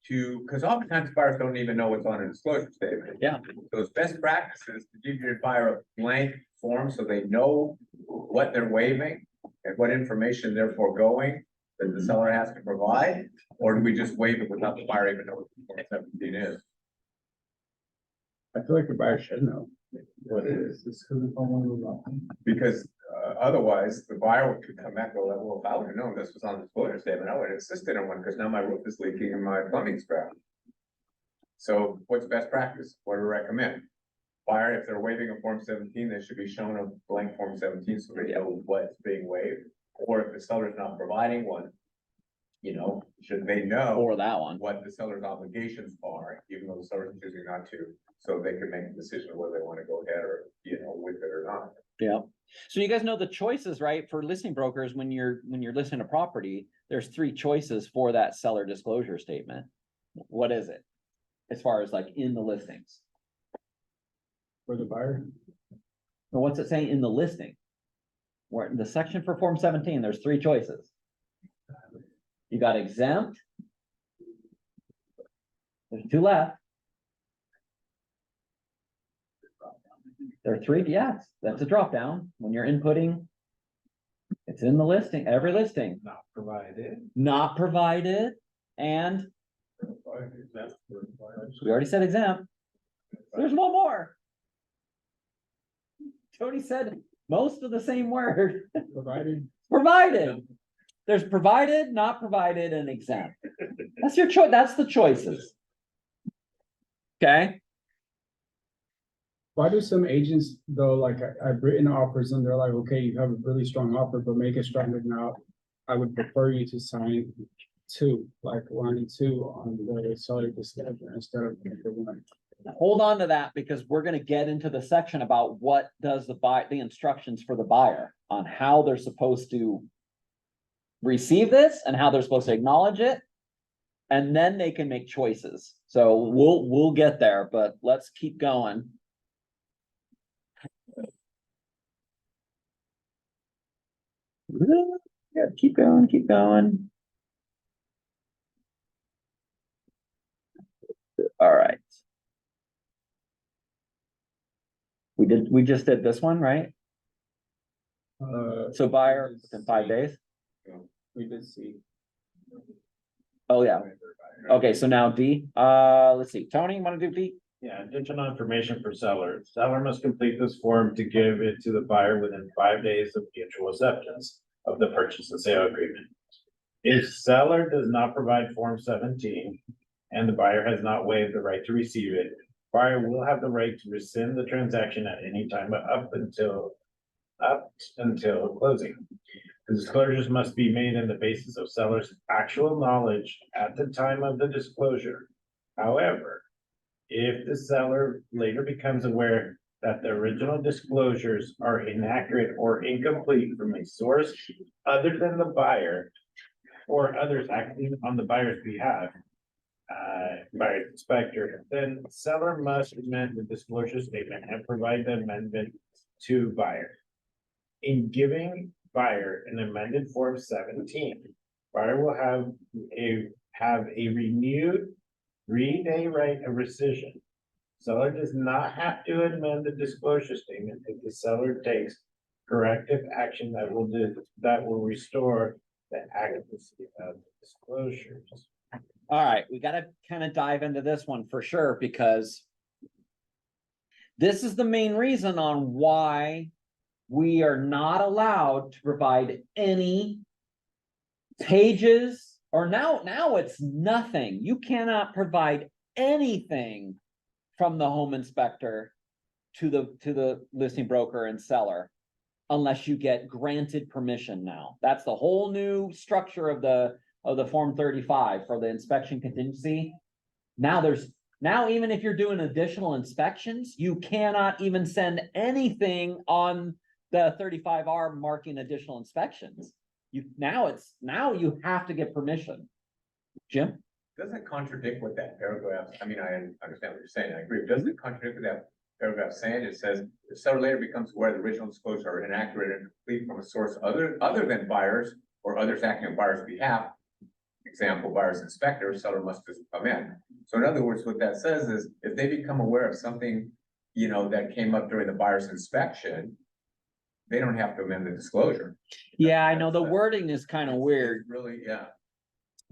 to, because oftentimes buyers don't even know what's on a disclosure statement. Yeah. So it's best practices to give your buyer a blank form so they know what they're waiving and what information they're foregoing that the seller has to provide, or do we just waive it without the buyer even know what Form 17 is? I feel like the buyer should know what it is. Because otherwise, the buyer could come back and go, well, if I would have known this was on the disclosure statement, I would have insisted on one, because now my roof is leaking and my plumbing's cracked. So what's best practice? What do we recommend? Buyer, if they're waiving a Form 17, they should be shown a blank Form 17 so they know what's being waived. Or if the seller's not providing one, you know, should they know Or that one. what the seller's obligations are, even though the seller's choosing not to, so they can make a decision whether they want to go ahead or, you know, with it or not. Yeah. So you guys know the choices, right? For listing brokers, when you're listing a property, there's 3 choices for that seller disclosure statement. What is it? As far as like in the listings. For the buyer, So what's it saying in the listing? Where in the section for Form 17, there's 3 choices. You got exempt. There's 2 left. There are 3, yes, that's a drop down. When you're inputting, it's in the listing, every listing. not provided. Not provided, and we already said exempt. There's one more. Tony said most of the same word, Provided. provided. There's provided, not provided, and exempt. That's your choice. That's the choices. Okay, Why do some agents though, like I've written offers and they're like, okay, you have a really strong offer, but make it stronger now. I would prefer you to sign two, like line two on the seller disclosure instead of the one. hold on to that because we're gonna get into the section about what does the instructions for the buyer on how they're supposed to receive this and how they're supposed to acknowledge it. And then they can make choices. So we'll get there, but let's keep going. Yeah, keep going, keep going. All right. We just did this one, right? So buyer within 5 days? We did see. Oh, yeah. Okay, so now D, let's see, Tony, you wanna do D? Yeah, additional information for seller. Seller must complete this form to give it to the buyer within 5 days of mutual acceptance of the purchase and sale agreement. If seller does not provide Form 17 and the buyer has not waived the right to receive it, buyer will have the right to rescind the transaction at any time up until closing. The disclosures must be made on the basis of seller's actual knowledge at the time of the disclosure. However, if the seller later becomes aware that the original disclosures are inaccurate or incomplete from a source other than the buyer or others acting on the buyer's behalf, buyer's inspector, then seller must amend the disclosure statement and provide the amendment to buyer. In giving buyer an amended Form 17, buyer will have a renewed 3-day right of rescission. Seller does not have to amend the disclosure statement if the seller takes corrective action that will restore the accuracy of the disclosures. All right, we gotta kind of dive into this one for sure, because this is the main reason on why we are not allowed to provide any pages, or now it's nothing. You cannot provide anything from the home inspector to the listing broker and seller unless you get granted permission now. That's the whole new structure of the Form 35 for the inspection contingency. Now even if you're doing additional inspections, you cannot even send anything on the 35R marking additional inspections. Now you have to get permission. Jim? Doesn't it contradict what that paragraph, I mean, I understand what you're saying, I agree, doesn't it contradict what that paragraph saying? It says, the seller later becomes aware the original disclosures are inaccurate and complete from a source other than buyers or others acting on buyer's behalf. Example, buyer's inspector, seller must amend. So in other words, what that says is, if they become aware of something, that came up during the buyer's inspection, they don't have to amend the disclosure. Yeah, I know the wording is kind of weird. Really, yeah.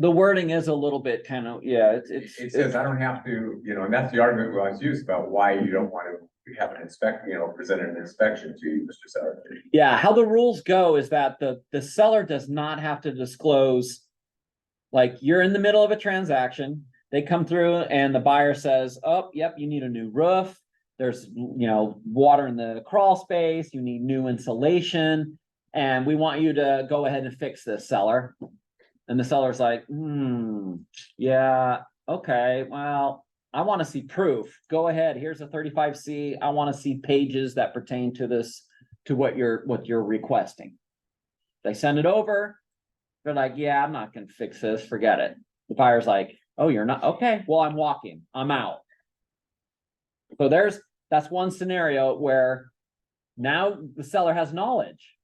The wording is a little bit kind of, yeah, It says I don't have to, and that's the argument we always use about why you don't want to have an present an inspection to you, Mr. Seller. yeah, how the rules go is that the seller does not have to disclose, like, you're in the middle of a transaction, they come through and the buyer says, oh, yep, you need a new roof. There's, water in the crawl space, you need new insulation, and we want you to go ahead and fix this, seller. And the seller's like, yeah, okay, well, I want to see proof. Go ahead, here's a 35C. I want to see pages that pertain to this, to what you're requesting. They send it over. They're like, yeah, I'm not gonna fix this, forget it. The buyer's like, oh, you're not, okay, well, I'm walking, I'm out. So that's one scenario where now the seller has knowledge,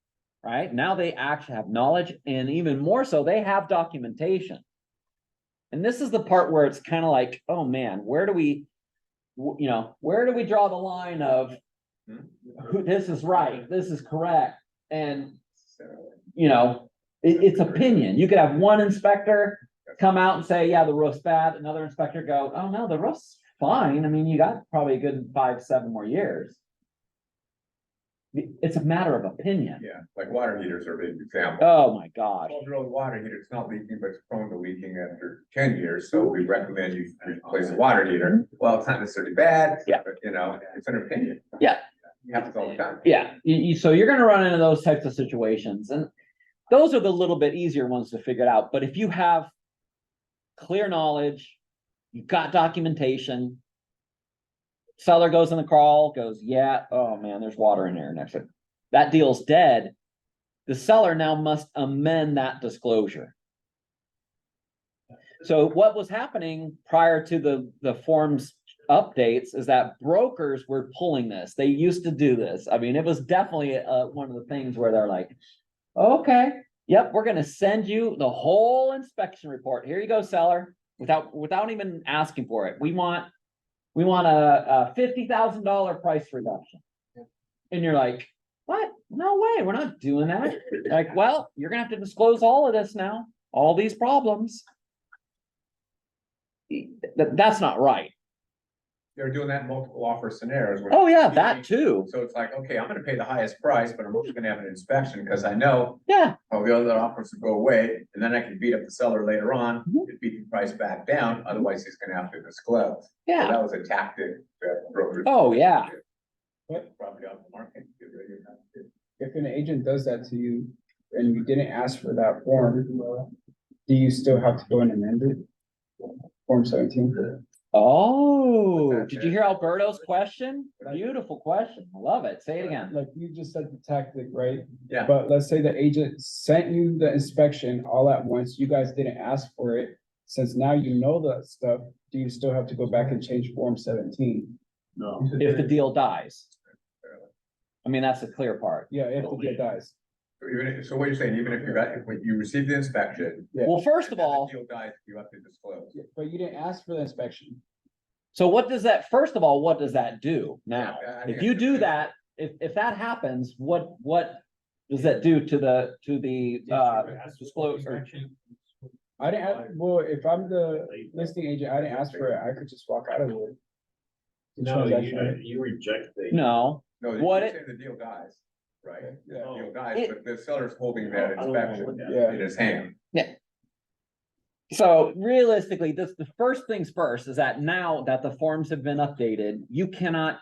right? Now they actually have knowledge, and even more so, they have documentation. And this is the part where it's kind of like, oh man, where do we draw the line of this is right, this is correct? And, it's opinion. You could have one inspector come out and say, yeah, the roof's bad. Another inspector go, oh no, the roof's fine. I mean, you got probably a good 5-7 more years. It's a matter of opinion. Yeah, like water heaters are a big example. Oh, my gosh. Well, drill water heater, it's not leaking, but it's prone to leaking after 10 years, so we recommend you replace a water heater. Well, it's not necessarily bad. Yeah. But it's an opinion. Yeah. It happens all the time. Yeah, so you're gonna run into those types of situations, and those are the little bit easier ones to figure it out, but if you have clear knowledge, you've got documentation, seller goes in the crawl, goes, yeah, oh man, there's water in there next to it. That deal's dead. The seller now must amend that disclosure. So what was happening prior to the forms updates is that brokers were pulling this. They used to do this. I mean, it was definitely one of the things where they're like, okay, yep, we're gonna send you the whole inspection report. Here you go, seller, without even asking for it. We want a $50,000 price reduction. And you're like, what? No way, we're not doing that. Like, well, you're gonna have to disclose all of this now, all these problems. That's not right. They're doing that in multiple offer scenarios. where- Oh, yeah, that too. So it's like, okay, I'm gonna pay the highest price, but I'm also gonna have an inspection, because I know, Yeah, oh, the other offers will go away, and then I can beat up the seller later on, Mhm. and beat the price back down, otherwise he's gonna have to disclose. So yeah. that was a tactic that brokers. Oh, yeah. Probably off the market. Get ready to have to- If an agent does that to you and you didn't ask for that form, do you still have to go and amend it? Form 17? Oh, did you hear Alberto's question? Beautiful question. I love it. Say it again. Like you just said the tactic, right? Yeah. But let's say the agent sent you the inspection all at once, you guys didn't ask for it. Since now you know that stuff, do you still have to go back and change Form 17? No. If the deal dies. I mean, that's the clear part. Yeah, if the deal dies. So what you're saying, even if when you receive the inspection. Yeah. Well, first of and then the all, Deal dies, you have to disclose. But you didn't ask for the inspection. so what does that, first of all, what does that do now? Yeah, I If think you it's do a- that, if that happens, what does that do to the disclosure? I didn't, well, if I'm the listing agent, I didn't ask for it, I could just walk out of it. The No, transaction. you reject the. No, No, What you're it- saying the deal dies, right? Yeah. The deal dies, It- but the seller's holding that inspection Yeah. in his hand. so realistically, the first things first is that now that the forms have been updated, you can't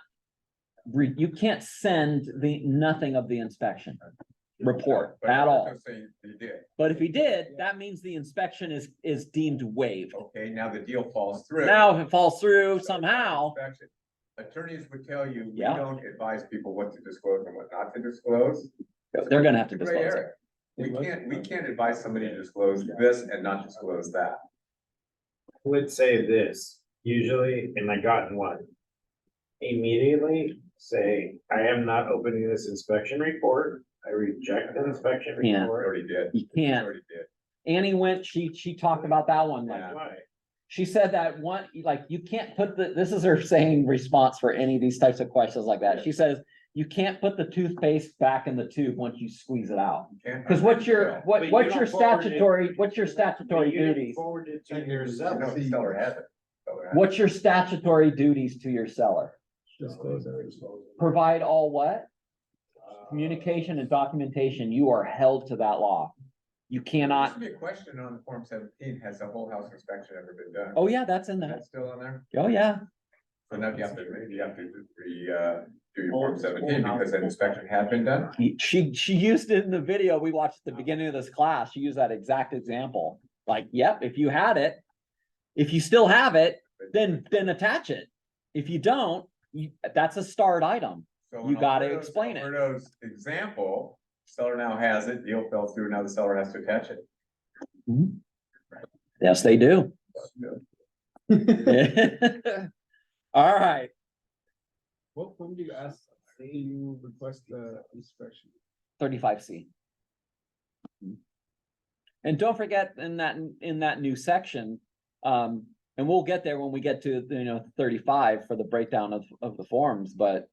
send nothing of the inspection report But at all. Alberto's saying he did. But if he did, that means the inspection is deemed waived. Okay, now the deal falls through. Now, if it falls through somehow, Inspection. Attorneys would tell you, we Yeah. don't advise people what to disclose and what not to disclose. they're gonna have to It's a gray disclose it. area. We can't advise somebody to disclose this and not disclose that. Would say this, usually, and I gotten one. Immediately say, I am not opening this inspection report, I reject the inspection Yeah. report. Already did. You can't. Already did. Annie went, she talked about that one, like, Yeah. Why? she said that one, like, you can't put this is her saying response for any of these types of questions like that. She says, you can't put the toothpaste back in the tube once you squeeze it out. You can't- Cause what's your But you what's don't your forward it- statutory But you didn't duties? forward it to No, yourself. the seller has it. Seller has it. What's your statutory duties to your seller? Disclose it. Provide all what? Uh, Communication and documentation. You are held to that law. You There cannot, should be a question on Form 17, has the whole house inspection ever been done? oh yeah, that's in there. That's still on there? Oh, yeah. So now you have to do your Form 17 because that inspection had been done? She used it in the video we watched at the beginning of this class. She used that exact example. Like, yep, if you had it, if you still have it, then attach it. If you don't, that's a starred item. So You in gotta Alberto's- explain it. Alberto's example, seller now has it, deal fell through, now the seller has to attach it. Yes, they do. All right. What form do you ask, do you request the inspection? 35C. And don't forget in that new section, and we'll get there when we get to, 35 for the breakdown of the forms, but,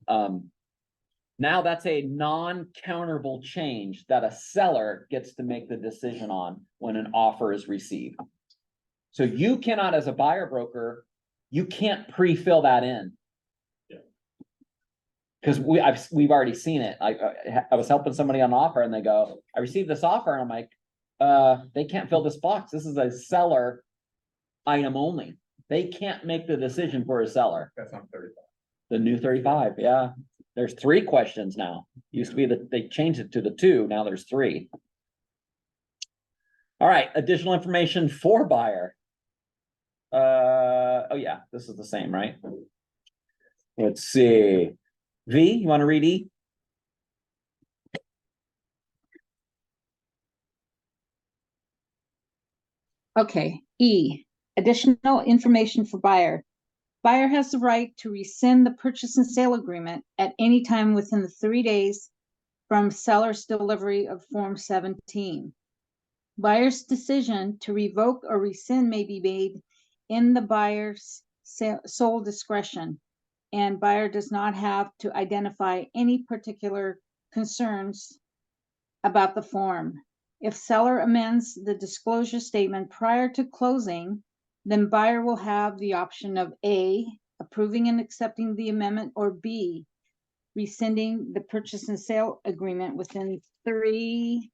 now that's a non-counterable change that a seller gets to make the decision on when an offer is received. So you cannot, as a buyer broker, you can't pre-fill that in. Yeah. Cause we've already seen it. I was helping somebody on offer and they go, I received this offer and I'm like, they can't fill this box. This is a seller item only. They can't make the decision for a seller. That's on 35. The new 35, yeah. There's 3 questions now. Used to be that they changed it to the 2, now there's 3. All right, additional information for buyer. Oh yeah, this is the same, right? Let's see. V, you want to read E? Okay, E, additional information for buyer. Buyer has the right to rescind the purchase and sale agreement at any time within the 3 days from seller's delivery of Form 17. Buyer's decision to revoke or rescind may be made in the buyer's sole discretion, and buyer does not have to identify any particular concerns about the form. If seller amends the disclosure statement prior to closing, then buyer will have the option of A, approving and accepting the amendment, or B, rescinding the purchase and sale agreement within 3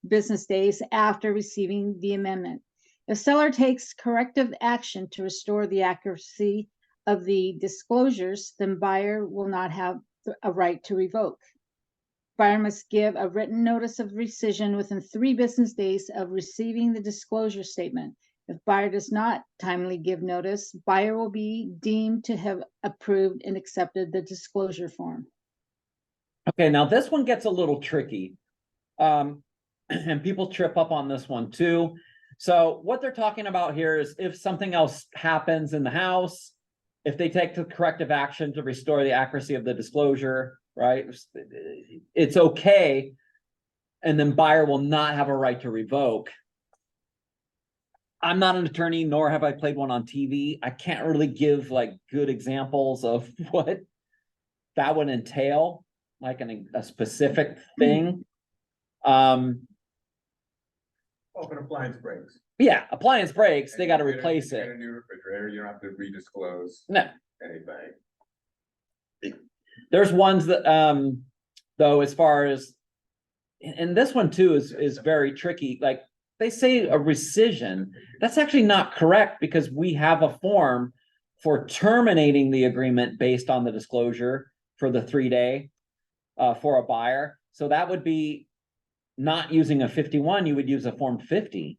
business days after receiving the amendment. If seller takes corrective action to restore the accuracy of the disclosures, then buyer will not have a right to revoke. Buyer must give a written notice of rescission within 3 business days of receiving the disclosure statement. If buyer does not timely give notice, buyer will be deemed to have approved and accepted the disclosure form. Okay, now this one gets a little tricky. And people trip up on this one too. So what they're talking about here is if something else happens in the house, if they take the corrective action to restore the accuracy of the disclosure, right? It's okay. And then buyer will not have a right to revoke. I'm not an attorney, nor have I played one on TV. I can't really give like good examples of what that would entail, like a specific thing. Oh, if an appliance breaks. Yeah, appliance breaks, they and got to you get a- replace you it. get a new refrigerator, you don't have to redisclose No, anything. there's ones that, though, as far as, and this one too is very tricky. Like they say a rescission, that's actually not correct because we have a form for terminating the agreement based on the disclosure for the 3-day for a buyer. So that would be not using a 51, you would use a Form 50.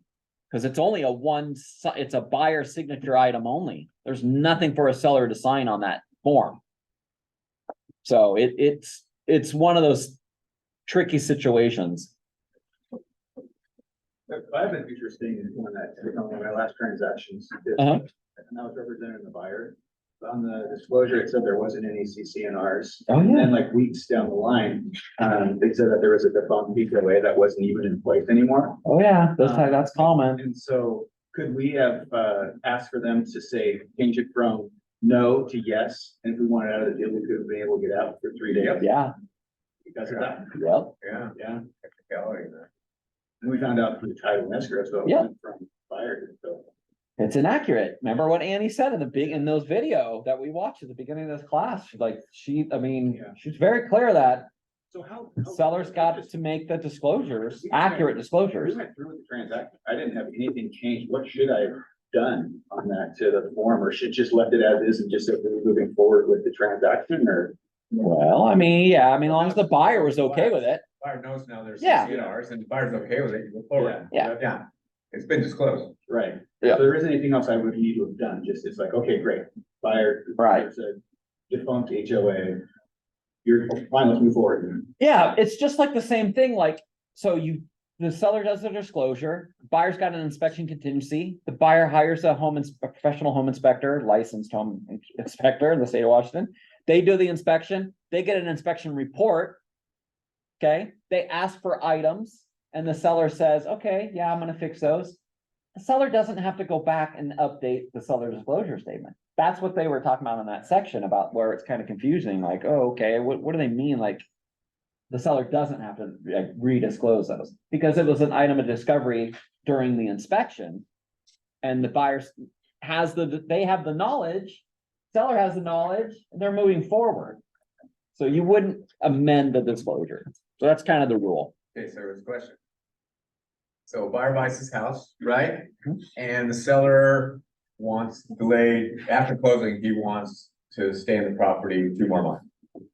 Because it's only it's a buyer signature item only. There's nothing for a seller to sign on that form. So it's one of those tricky situations. I have an interesting one that on one of my last transactions. Uh-huh. And I was representing the buyer. On the disclosure, it said there wasn't any CCNRs. Oh, And yeah. then like weeks down the line, they said that there was a defunct POA that wasn't even in place anymore. Oh, yeah, that's common. And so could we have asked for them to say, change it from no to yes? And if we wanted out of the deal, we could have been able to get out for 3 days. Yeah, Because of that. yep. Yeah, Yeah. technicality there. And we found out through the title and escrow, so it Yeah. went from buyer. So It's inaccurate. Remember what Annie said in those video that we watched at the beginning of this class? She's like, she's very clear that how? sellers got to make the disclosures, accurate disclosures. We went through with the transaction. I didn't have anything changed. What should I have done on that to the form, or should just left it as is and just if we were moving forward with the transaction, or? Well, I mean, yeah, as long as the buyer was okay with it. Buyer knows now there's Yeah. CCNRs and the buyer's okay with it, you go forward. Yeah. Yeah, it's been disclosed. Right. Yeah. So there isn't anything else I would need to have done, just it's like, okay, great, buyer. Right. There's a defunct HOA. You're fine, let's move forward. Yeah, it's just like the same thing, like, so the seller does the disclosure, buyer's got an inspection contingency, the buyer hires a professional home inspector, licensed home inspector in the state of Washington. They do the inspection, they get an inspection report. Okay, they ask for items and the seller says, okay, yeah, I'm gonna fix those. The seller doesn't have to go back and update the seller disclosure statement. That's what they were talking about in that section about where it's kind of confusing, like, oh, okay, what do they mean? Like, the seller doesn't have to redisclose those because it was an item of discovery during the inspection. And the buyer they have the knowledge, seller has the knowledge, and they're moving forward. So you wouldn't amend the disclosure. So that's kind of the rule. Okay, so it's a question. So buyer buys his house, right? And the seller wants delayed, after closing, he wants to stay in the property 2 more months.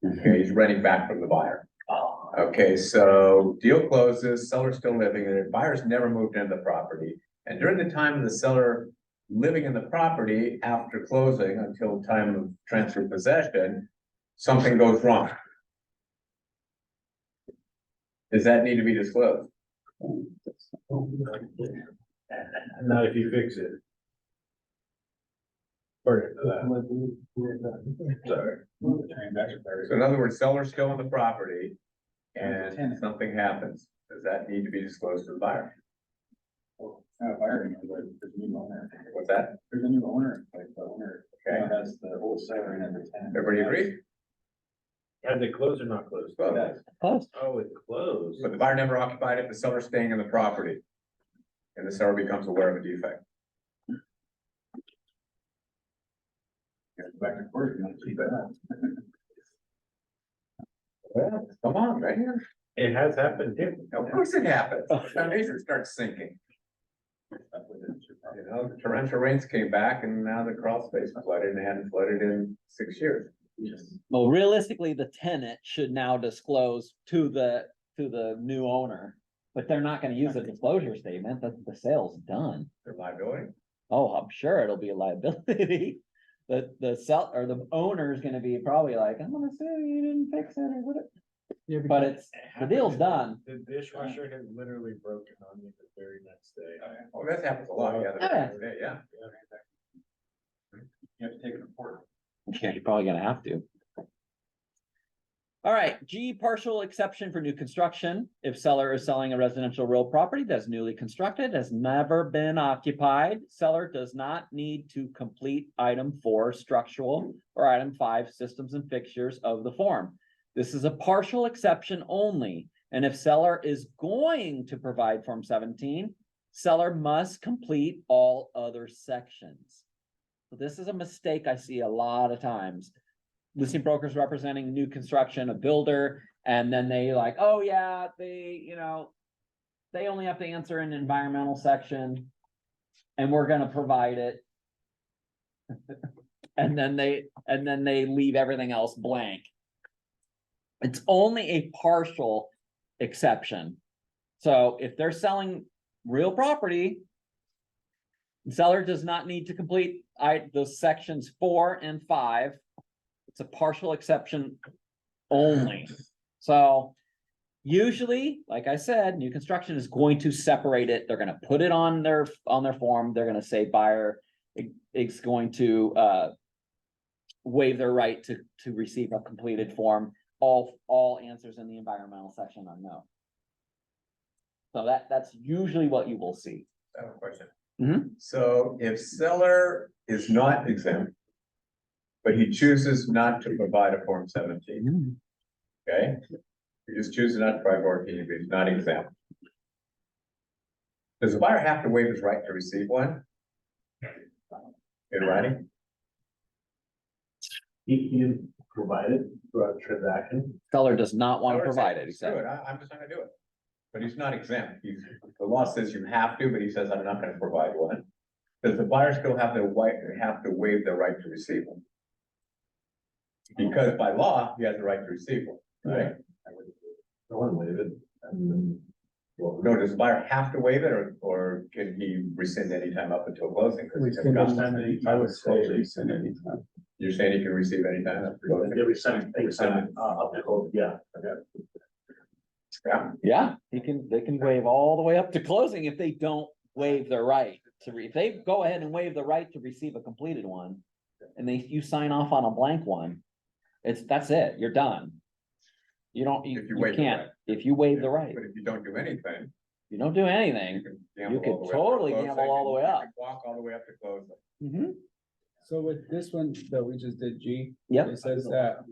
Okay, he's renting back from the buyer. Okay, so deal closes, seller's still living in it, buyer's never moved into the property. And during the time of the seller living in the property after closing until time of transfer of possession, something goes wrong. Does that need to be disclosed? Not if you fix it. According to that. Sorry. So in other words, seller's still in the property and something happens. Does that need to be disclosed to the buyer? Buyer, anymore, but there's a new owner. What's that? There's a new owner, like the owner. Okay. Has the whole seller and the tenant. Everybody agree? Had they closed or not closed? Well, Close. Oh, it closed. but the buyer never occupied it, the seller's staying in the property. And the seller becomes aware of a defect. Back and forth, you want to keep that. Well, come on, man. It has happened, too. Of course it happens. The foundation starts sinking. You know, the torrential rains came back and now the crawl space flooded and hadn't flooded in 6 years. Well, realistically, the tenant should now disclose to the new owner, but they're not gonna use a disclosure statement, that the sale's done. Their liability. Oh, I'm sure it'll be a liability. The owner is gonna be probably like, I'm gonna say you didn't fix it or whatever. Yeah, But it's, the deal's done. The dishwasher has literally broken on me the very next day. Oh, that happens a lot, yeah. Yeah. You have to take a report. Yeah, you're probably gonna have to. All right, G, partial exception for new construction. If seller is selling a residential real property that's newly constructed, has never been occupied, seller does not need to complete item 4 structural or item 5 systems and fixtures of the form. This is a partial exception only, and if seller is going to provide Form 17, seller must complete all other sections. So this is a mistake I see a lot of times. Listing brokers representing new construction, a builder, and then they like, oh yeah, they only have to answer an environmental section and we're gonna provide it. And then they leave everything else blank. It's only a partial exception. So if they're selling real property, the seller does not need to complete those sections 4 and 5. It's a partial exception only. So usually, like I said, new construction is going to separate it. They're gonna put it on their form. They're gonna say buyer is going to waive their right to receive a completed form. All answers in the environmental section are no. So that's usually what you will see. I have a question. Mhm. So if seller is not exempt, but he chooses not to provide a Form 17, okay? He just chooses not to provide Form 17, but he's not exempt. Does the buyer have to waive his right to receive one? In writing? He can provide it throughout the transaction. Seller does not want to Seller provide says, it, he "Screw said. it, I'm just not gonna do it. But he's not exempt. The law says you have to, but he says, I'm not gonna provide one. Does the buyer still have to waive the right to receive one? Because by law, he has the right to receive one, right? No one waive it. Well, no, does the buyer have to waive it or can he rescind anytime up until closing? 'Ause he's got- I would say rescind anytime. You're saying he can receive anytime after closing? Every time, up to close, yeah. Yeah, Yeah, they can waive all the way up to closing if they don't waive their right if they go ahead and waive the right to receive a completed one. And you sign off on a blank one, that's it, you're done. You don't, If you you waive the can't, right. if you waive the right, but if you don't do anything, you don't do anything. you can gamble could all the way up to totally closing, gamble all the way and you up. can Walk all the way up to closing. Mhm. So with this one that we just did, G, Yep. it says that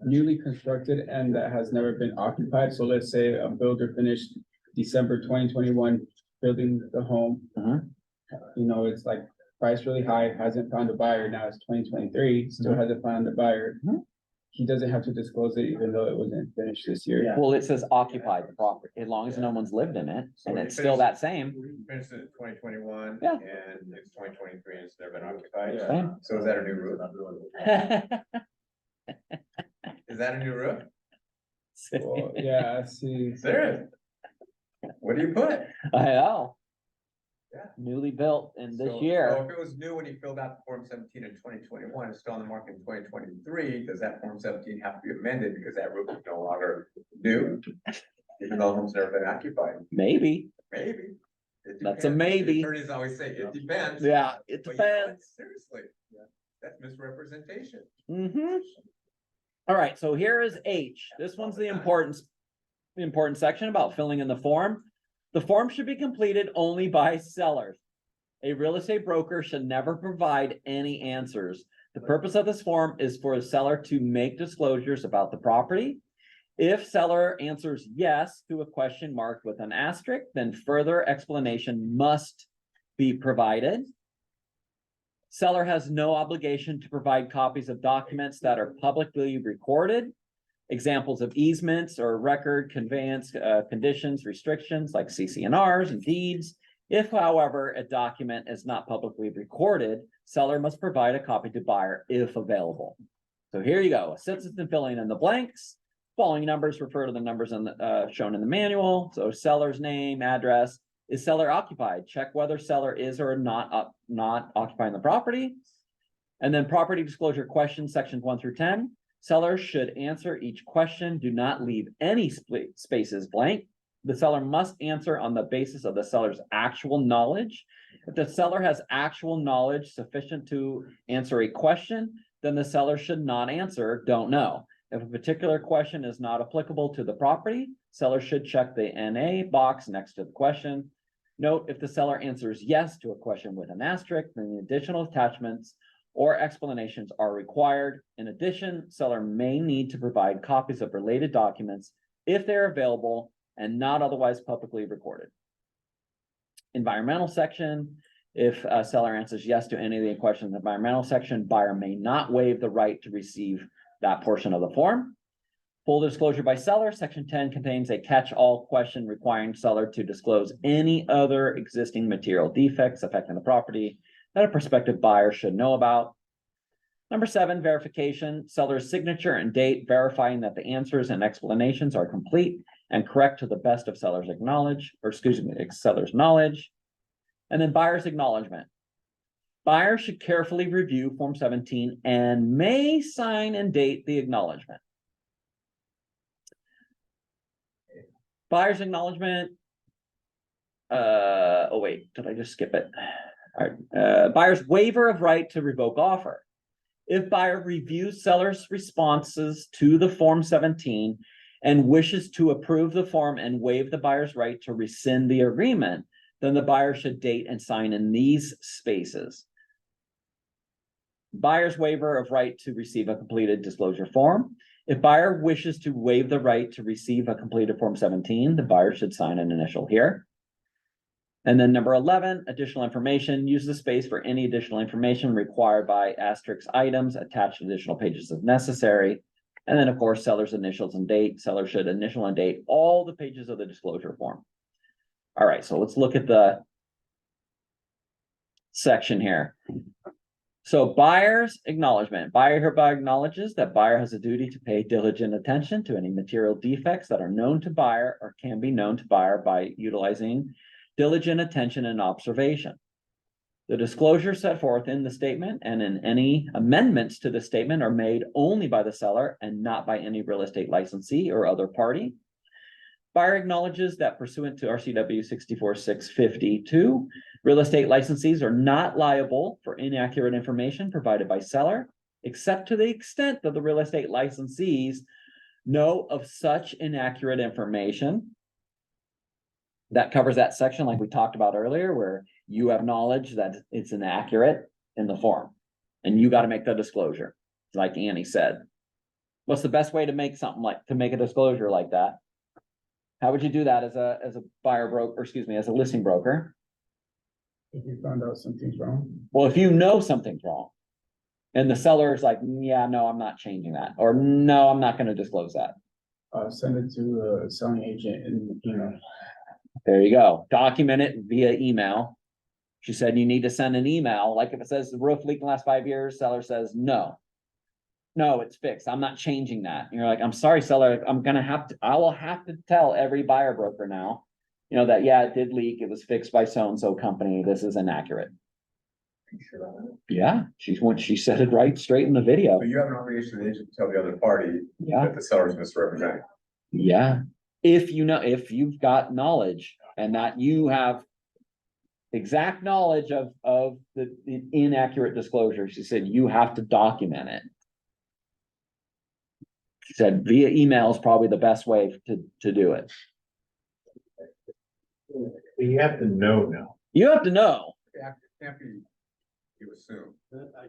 newly constructed and that has never been occupied. So let's say a builder finished December 2021 building the home. Mhm. You know, it's like priced really high, hasn't found a buyer. Now it's 2023, still hasn't found a buyer. Mhm. he doesn't have to disclose it even though it wasn't finished this year. Yeah. Well, it says occupied the property, as long as no one's lived in it, and it's still that same. Finished it in 2021. Yeah. And it's 2023 and it's never been occupied. Yeah. Same. So is that a new roof? Is that a new roof? Well, yeah, I see. There is. What do you put? I know. Yeah. Newly built in this So year. if it was new when you filled out the Form 17 in 2021, it's still on the market in 2023, does that Form 17 have to be amended because that roof is no longer new? Even though the home's never been occupied, Maybe. maybe. It That's a depends. maybe. Attorneys always say, it depends. Yeah, it But you know what? depends. Seriously, that's misrepresentation. All right, so here is H. This one's the important section about filling in the form. The form should be completed only by sellers. A real estate broker should never provide any answers. The purpose of this form is for the seller to make disclosures about the property. If seller answers yes to a question marked with an asterisk, then further explanation must be provided. Seller has no obligation to provide copies of documents that are publicly recorded. Examples of easements or record conveyance conditions, restrictions like CC&Rs and deeds. If, however, a document is not publicly recorded, seller must provide a copy to buyer if available. So here you go, assistance in filling in the blanks. Following numbers refer to the numbers in the, shown in the manual. So seller's name, address. Is seller occupied? Check whether seller is or not occupying the property. And then property disclosure questions, sections 1 through 10. Seller should answer each question. Do not leave any spaces blank. The seller must answer on the basis of the seller's actual knowledge. If the seller has actual knowledge sufficient to answer a question, then the seller should not answer, don't know. If a particular question is not applicable to the property, seller should check the NA box next to the question. Note, if the seller answers yes to a question with an asterisk, then the additional attachments or explanations are required. In addition, seller may need to provide copies of related documents if they're available and not otherwise publicly recorded. Environmental section, if a seller answers yes to any of the questions in the environmental section, buyer may not waive the right to receive that portion of the form. Full disclosure by seller, section 10 contains a catch-all question requiring seller to disclose any other existing material defects affecting the property that a prospective buyer should know about. Number 7, verification, seller's signature and date verifying that the answers and explanations are complete and correct to the best of seller's seller's knowledge. And then buyer's acknowledgement. Buyer should carefully review Form 17 and may sign and date the acknowledgement. Buyer's acknowledgement. Oh wait, did I just skip it? All right. Buyer's waiver of right to revoke offer. If buyer reviews seller's responses to the Form 17 and wishes to approve the form and waive the buyer's right to rescind the agreement, then the buyer should date and sign in these spaces. Buyer's waiver of right to receive a completed disclosure form. If buyer wishes to waive the right to receive a completed Form 17, the buyer should sign an initial here. And then number 11, additional information. Use the space for any additional information required by asterisk items. Attach additional pages if necessary. And then, of course, seller's initials and date. Seller should initial and date all the pages of the disclosure form. All right, so let's look at the section here. So buyer's acknowledgement. Buyer hereby acknowledges that buyer has a duty to pay diligent attention to any material defects that are known to buyer or can be known to buyer by utilizing diligent attention and observation. The disclosures set forth in the statement and in any amendments to the statement are made only by the seller and not by any real estate licensee or other party. Buyer acknowledges that pursuant to RCW 64-652, real estate licensees are not liable for inaccurate information provided by seller, except to the extent that the real estate licensees know of such inaccurate information. That covers that section like we talked about earlier, where you have knowledge that it's inaccurate in the form, and you got to make the disclosure, like Annie said. What's the best way to make something to make a disclosure like that? How would you do that as a buyer broker, as a listing broker? If you found out something's wrong. Well, if you know something's wrong, And the seller's like, yeah, no, I'm not changing that, or no, I'm not gonna disclose that. Send it to the selling agent and, There you go. Document it via email. She said you need to send an email, like if it says the roof leaked in the last 5 years, seller says no. No, it's fixed. I'm not changing that. And you're like, I'm sorry, seller, I will have to tell every buyer broker now, that, yeah, it did leak. It was fixed by so-and-so company. This is inaccurate. Yeah, she said it right straight in the video. So you have an obligation to the agent to tell the other party Yeah, that the seller is misrepresenting. yeah. If you've got knowledge and that you have exact knowledge of the inaccurate disclosure, she said you have to document it. She said via email is probably the best way to do it. You have to know now. You have to know. Yeah, it can't be, you assume.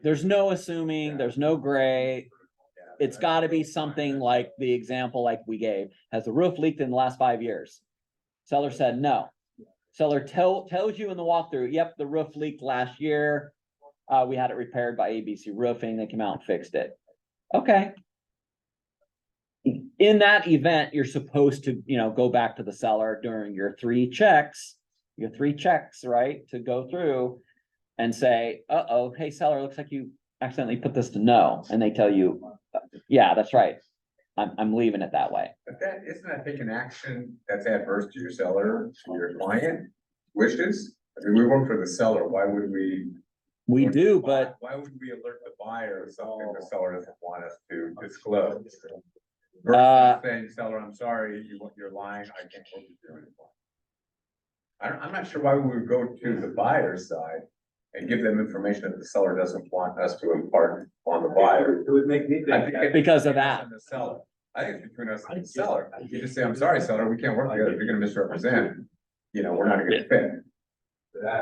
There's no assuming, there's no gray. It's gotta be something like the example like we gave. Has the roof leaked in the last 5 years? Seller said no. Seller tells you in the walkthrough, yep, the roof leaked last year. We had it repaired by ABC Roofing. They came out and fixed it. Okay. In that event, you're supposed to, go back to the seller during your three checks, right? To go through and say, uh-oh, hey, seller, looks like you accidentally put this to no. And they tell you, yeah, that's right. I'm leaving it that way. But isn't that taking action that's adverse to your seller, to your client wishes? I mean, we work for the seller. Why would we? We do, but Why would we alert the buyer of something the seller doesn't want us to disclose? Versus saying, seller, I'm sorry, you're lying, I can't work with you anymore. I'm not sure why we would go to the buyer's side and give them information that the seller doesn't want us to impart on the buyer. It would make me I think. think it's Because of between us that. and the seller. I think it's between us and the seller. You just say, I'm sorry, seller, we can't work together. If you're gonna misrepresent, we're not a good fit.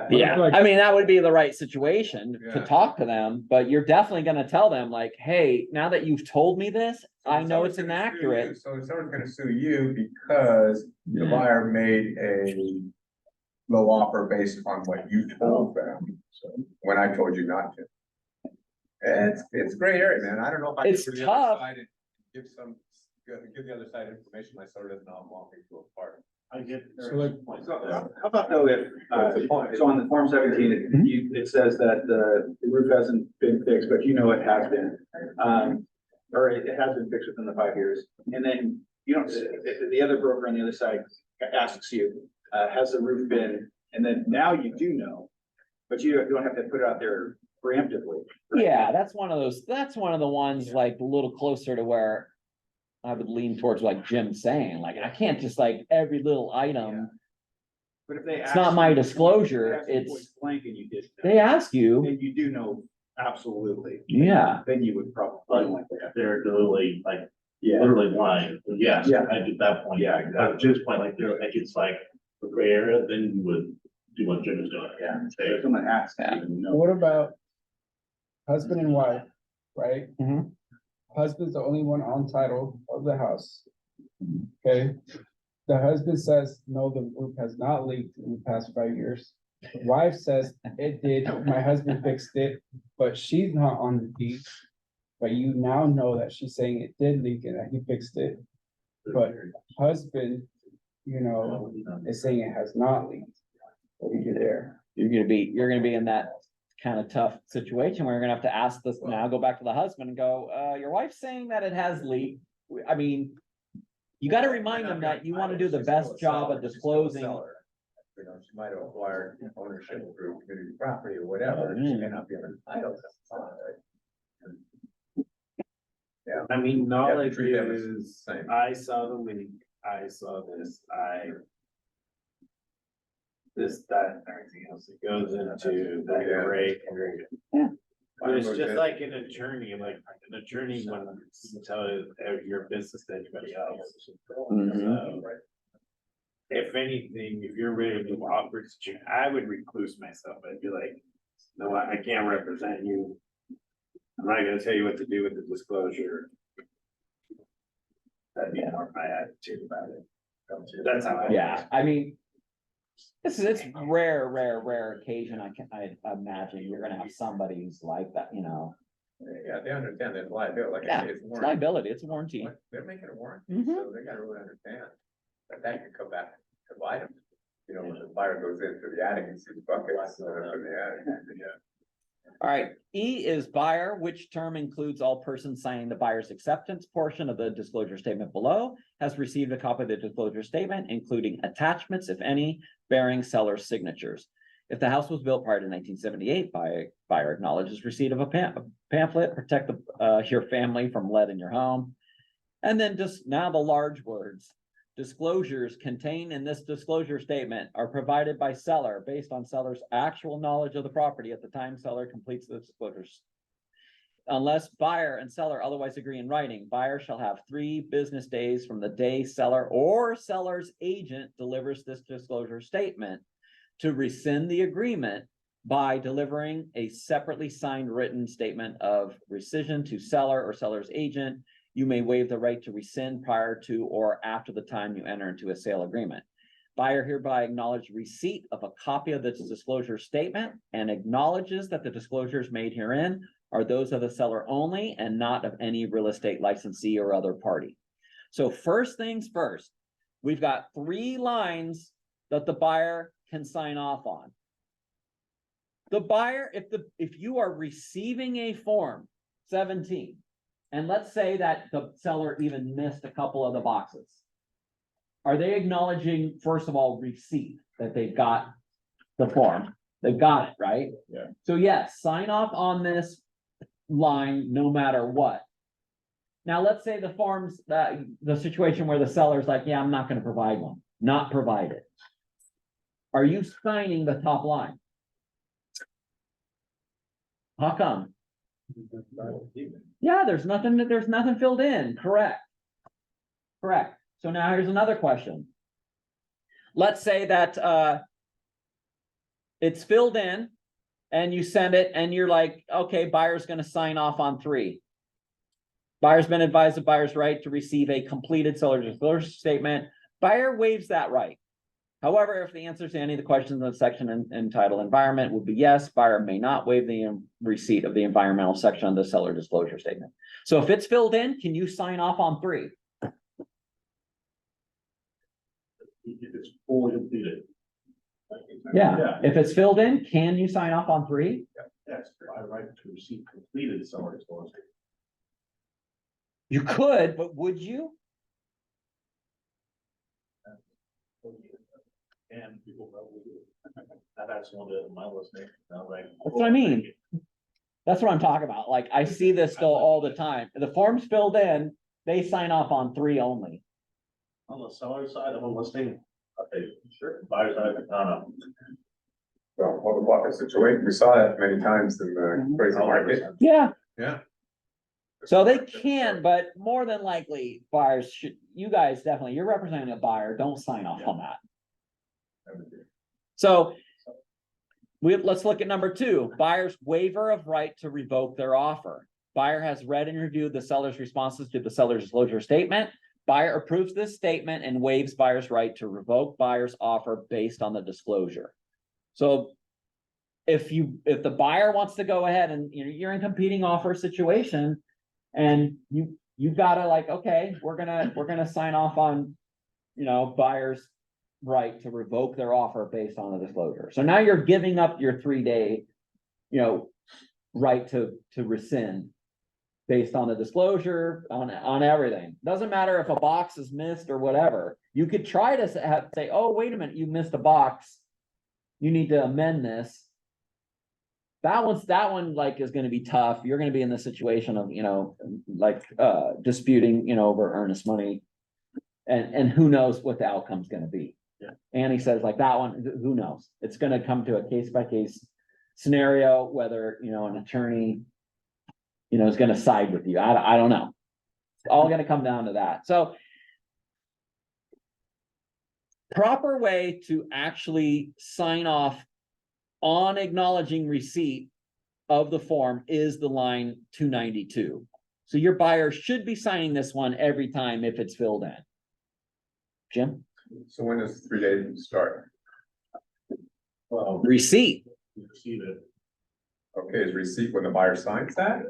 yeah, I mean, that would be the right situation to Yeah. talk to them, but you're definitely gonna tell them like, hey, now that you've told me this, I know it's inaccurate. So the seller's gonna sue you because the Yeah. buyer made a low offer based on what you told them, when I told you not to. And it's gray area, man. I don't know if I can It's go to the other tough. side and give the other side information my seller does not want me to impart. I get. So like, How about though if, so on the Form 17, it says that the roof hasn't been fixed, but it has been. Or it has been fixed within the 5 years. And then if the other broker on the other side asks you, has the roof been, and then now you do know, but you don't have to put it out there preemptively. Right? Yeah, that's one of the ones like a little closer to where I would lean towards like Jim saying, like, I can't just like every little item. But if they It's not my disclosure, ask you it's- point blank and you did know, They ask you, and you do know absolutely. yeah, Then you would probably like that. They're literally like, Yeah. literally lying. Yes, Yeah. I did that point. Yeah, At Jim's point, like, they're like, it's like a gray area, then you would do what Jim is doing. Yeah. Say, If someone asks, Yeah. you know. what about husband and wife, right? Mhm. Husband's the only one on title of the house. Okay, the husband says, no, the roof has not leaked in the past 5 years. The wife says, it did, my husband fixed it, but she's not on the deed. But you now know that she's saying it did leak and that he fixed it. But husband, is saying it has not leaked. What do you do there? you're gonna be in that kind of tough situation where you're gonna have to ask this, now go back to the husband and go, your wife's saying that it has leaked. I mean, you gotta remind them that you wanna do the best job of disclosing. She might have acquired ownership through community property or whatever, she may not be on the title. Yeah. I mean, knowledge treat them as is, the same. I saw the leak, I saw this, this, that, and everything else that goes into that Yeah. gray area. Yeah. But it's just like an attorney wouldn't tell your business to anybody else. Mhm. So, if anything, if you're ready to offer, I would recluse myself. I'd be like, no, I can't represent you. I'm not gonna tell you what to do with the disclosure. That'd be more my attitude about it. That's how I. Yeah, I mean, it's rare occasion. I imagine you're gonna have somebody who's like that, Yeah, they understand there's liability, like I Yeah, say, it's it's warranty. liability, it's a warranty. They're making a warranty, Mhm. so they gotta really understand that that could come back to bite them. You know, when the fire goes into the attic and sees buckets in the attic. All right, E is buyer, which term includes all persons signing the buyer's acceptance portion of the disclosure statement below, has received a copy of the disclosure statement, including attachments, if any, bearing seller's signatures. If the house was built prior to 1978, buyer acknowledges receipt of a pamphlet, protect your family from lead in your home. And then just now the large words. Disclosures contained in this disclosure statement are provided by seller based on seller's actual knowledge of the property at the time seller completes the disclosures. Unless buyer and seller otherwise agree in writing, buyer shall have 3 business days from the day seller or seller's agent delivers this disclosure statement to rescind the agreement by delivering a separately signed written statement of rescission to seller or seller's agent. You may waive the right to rescind prior to or after the time you enter into a sale agreement. Buyer hereby acknowledges receipt of a copy of this disclosure statement and acknowledges that the disclosures made herein are those of the seller only and not of any real estate licensee or other party. So first things first, we've got 3 lines that the buyer can sign off on. The buyer, if you are receiving a form 17, and let's say that the seller even missed a couple of the boxes. Are they acknowledging, first of all, receipt that they've got the form? They've got it, right? Yeah. So yes, sign off on this line no matter what. Now, let's say the forms, the situation where the seller's like, yeah, I'm not gonna provide one, not provide it. Are you signing the top line? How come? Yeah, there's nothing filled in, correct. Correct. So now here's another question. Let's say that it's filled in and you send it and you're like, okay, buyer's gonna sign off on 3. Buyer's been advised of buyer's right to receive a completed seller disclosure statement. Buyer waives that right. However, if the answer to any of the questions in the section entitled environment would be yes, buyer may not waive the receipt of the environmental section of the seller disclosure statement. So if it's filled in, can you sign off on 3? If it's fully completed. Yeah, if it's filled in, can you sign off on 3? Yes, by right to receive completed seller disclosure. You could, but would you? And people probably do. That's one of my listening. Like, That's what I mean. That's what I'm talking about. Like, I see this still all the time. The form's filled in, they sign off on 3 only. on the seller side of a listing, okay, sure, buyer side, no. Well, the bucket situation, we saw that many times in the crazy market. Yeah. Yeah. So they can, but more than likely buyers should, you guys definitely, you're representing a buyer, don't sign off on that. So let's look at number 2, buyer's waiver of right to revoke their offer. Buyer has read and reviewed the seller's responses to the seller's disclosure statement. Buyer approves this statement and waives buyer's right to revoke buyer's offer based on the disclosure. So if the buyer wants to go ahead and you're in competing offer situation and you've got to like, okay, we're gonna sign off on, buyer's right to revoke their offer based on the disclosure. So now you're giving up your 3-day, right to rescind based on the disclosure, on everything. Doesn't matter if a box is missed or whatever. You could try to say, oh, wait a minute, you missed a box. You need to amend this. That one like is gonna be tough. You're gonna be in the situation of, disputing, over earnest money. And who knows what the outcome's gonna be. Yeah. Annie says like that one, who knows? It's gonna come to a case by case scenario, whether, an attorney, is gonna side with you. I don't know. It's all gonna come down to that. So proper way to actually sign off on acknowledging receipt of the form is the line 292. So your buyer should be signing this one every time if it's filled in. Jim? So when does 3 days start? Well, Receipt. you receive it. Okay, is receipt when the buyer signs that?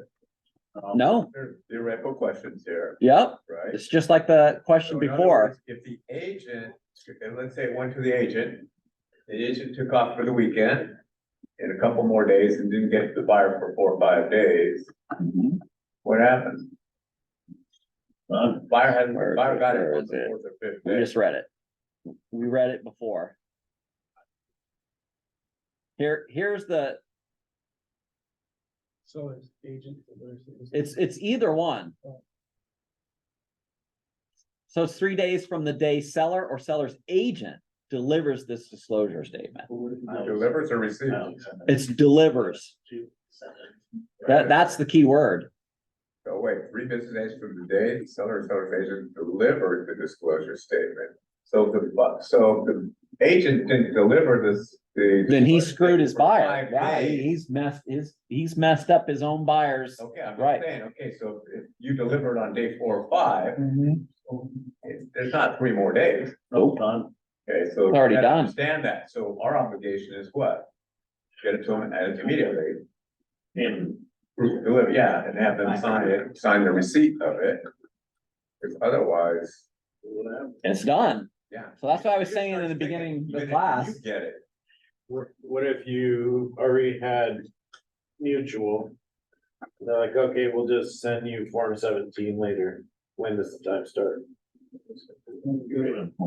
No, There are theoretical questions here, yep, right? it's just like the question So in other before. words, if the agent, and let's say it went to the agent took off for the weekend. In a couple more days and didn't get to the buyer for 4 or 5 days, Mhm. what happens? Buyer Where is buyer it? got it Where on is the it? 4th or 5th We day. just read it. We read it before. Here's the, So it's agent. it's either one. So it's 3 days from the day seller or seller's agent delivers this disclosure statement. Delivers or receives? It's delivers. That's the key word. So wait, 3 business days from the day the seller or seller's agent delivered the disclosure statement. So the agent didn't deliver this, Then he screwed his for buyer. 5 Yeah, days. he's messed up his own buyers. Okay, I'm Right. just saying, okay, so if you delivered on day 4 or 5, there's not 3 more days. Nope. Okay, so. It's already you gotta done. Understand that, so our obligation is what? Get it to them and add it immediately. And Proof of delivery, yeah, and have them sign the receipt of it. Because otherwise, It's done. yeah. So that's what I was You saying in start the beginning thinking, of even if class. You get it. What if you already had mutual? They're like, okay, we'll just send you Form 17 later. When does the time start? When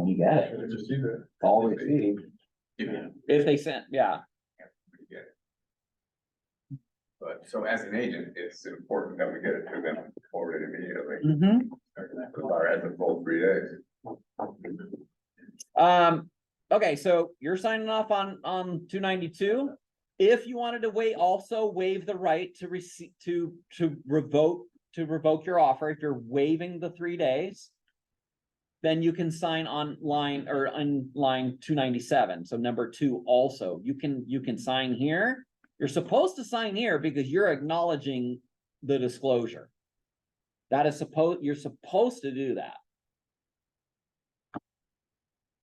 you get it, Just do that. all received. Yeah. If they sent, yeah. We get it. But so as an agent, it's important that we get it to them forwarded immediately. Mhm. Because our has a full 3 days. Okay, so you're signing off on 292. If you wanted to also waive the right to receive, to revoke your offer, if you're waiving the 3 days, then you can sign on line or on line 297. So number 2 also, you can sign here. You're supposed to sign here because you're acknowledging the disclosure. You're supposed to do that.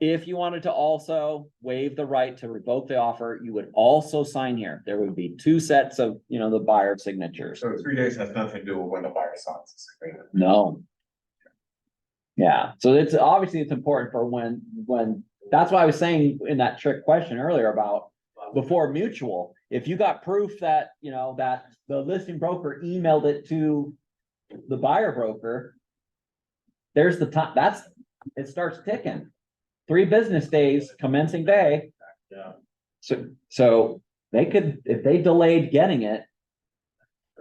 If you wanted to also waive the right to revoke the offer, you would also sign here. There would be 2 sets of, the buyer signatures. So 3 days has nothing to do with when the buyer signs this agreement. No. Yeah, so it's obviously it's important for when, that's why I was saying in that trick question earlier about before mutual, if you got proof that, that the listing broker emailed it to the buyer broker, there's the time, it starts ticking. 3 business days commencing day. Yeah. So they could, if they delayed getting it.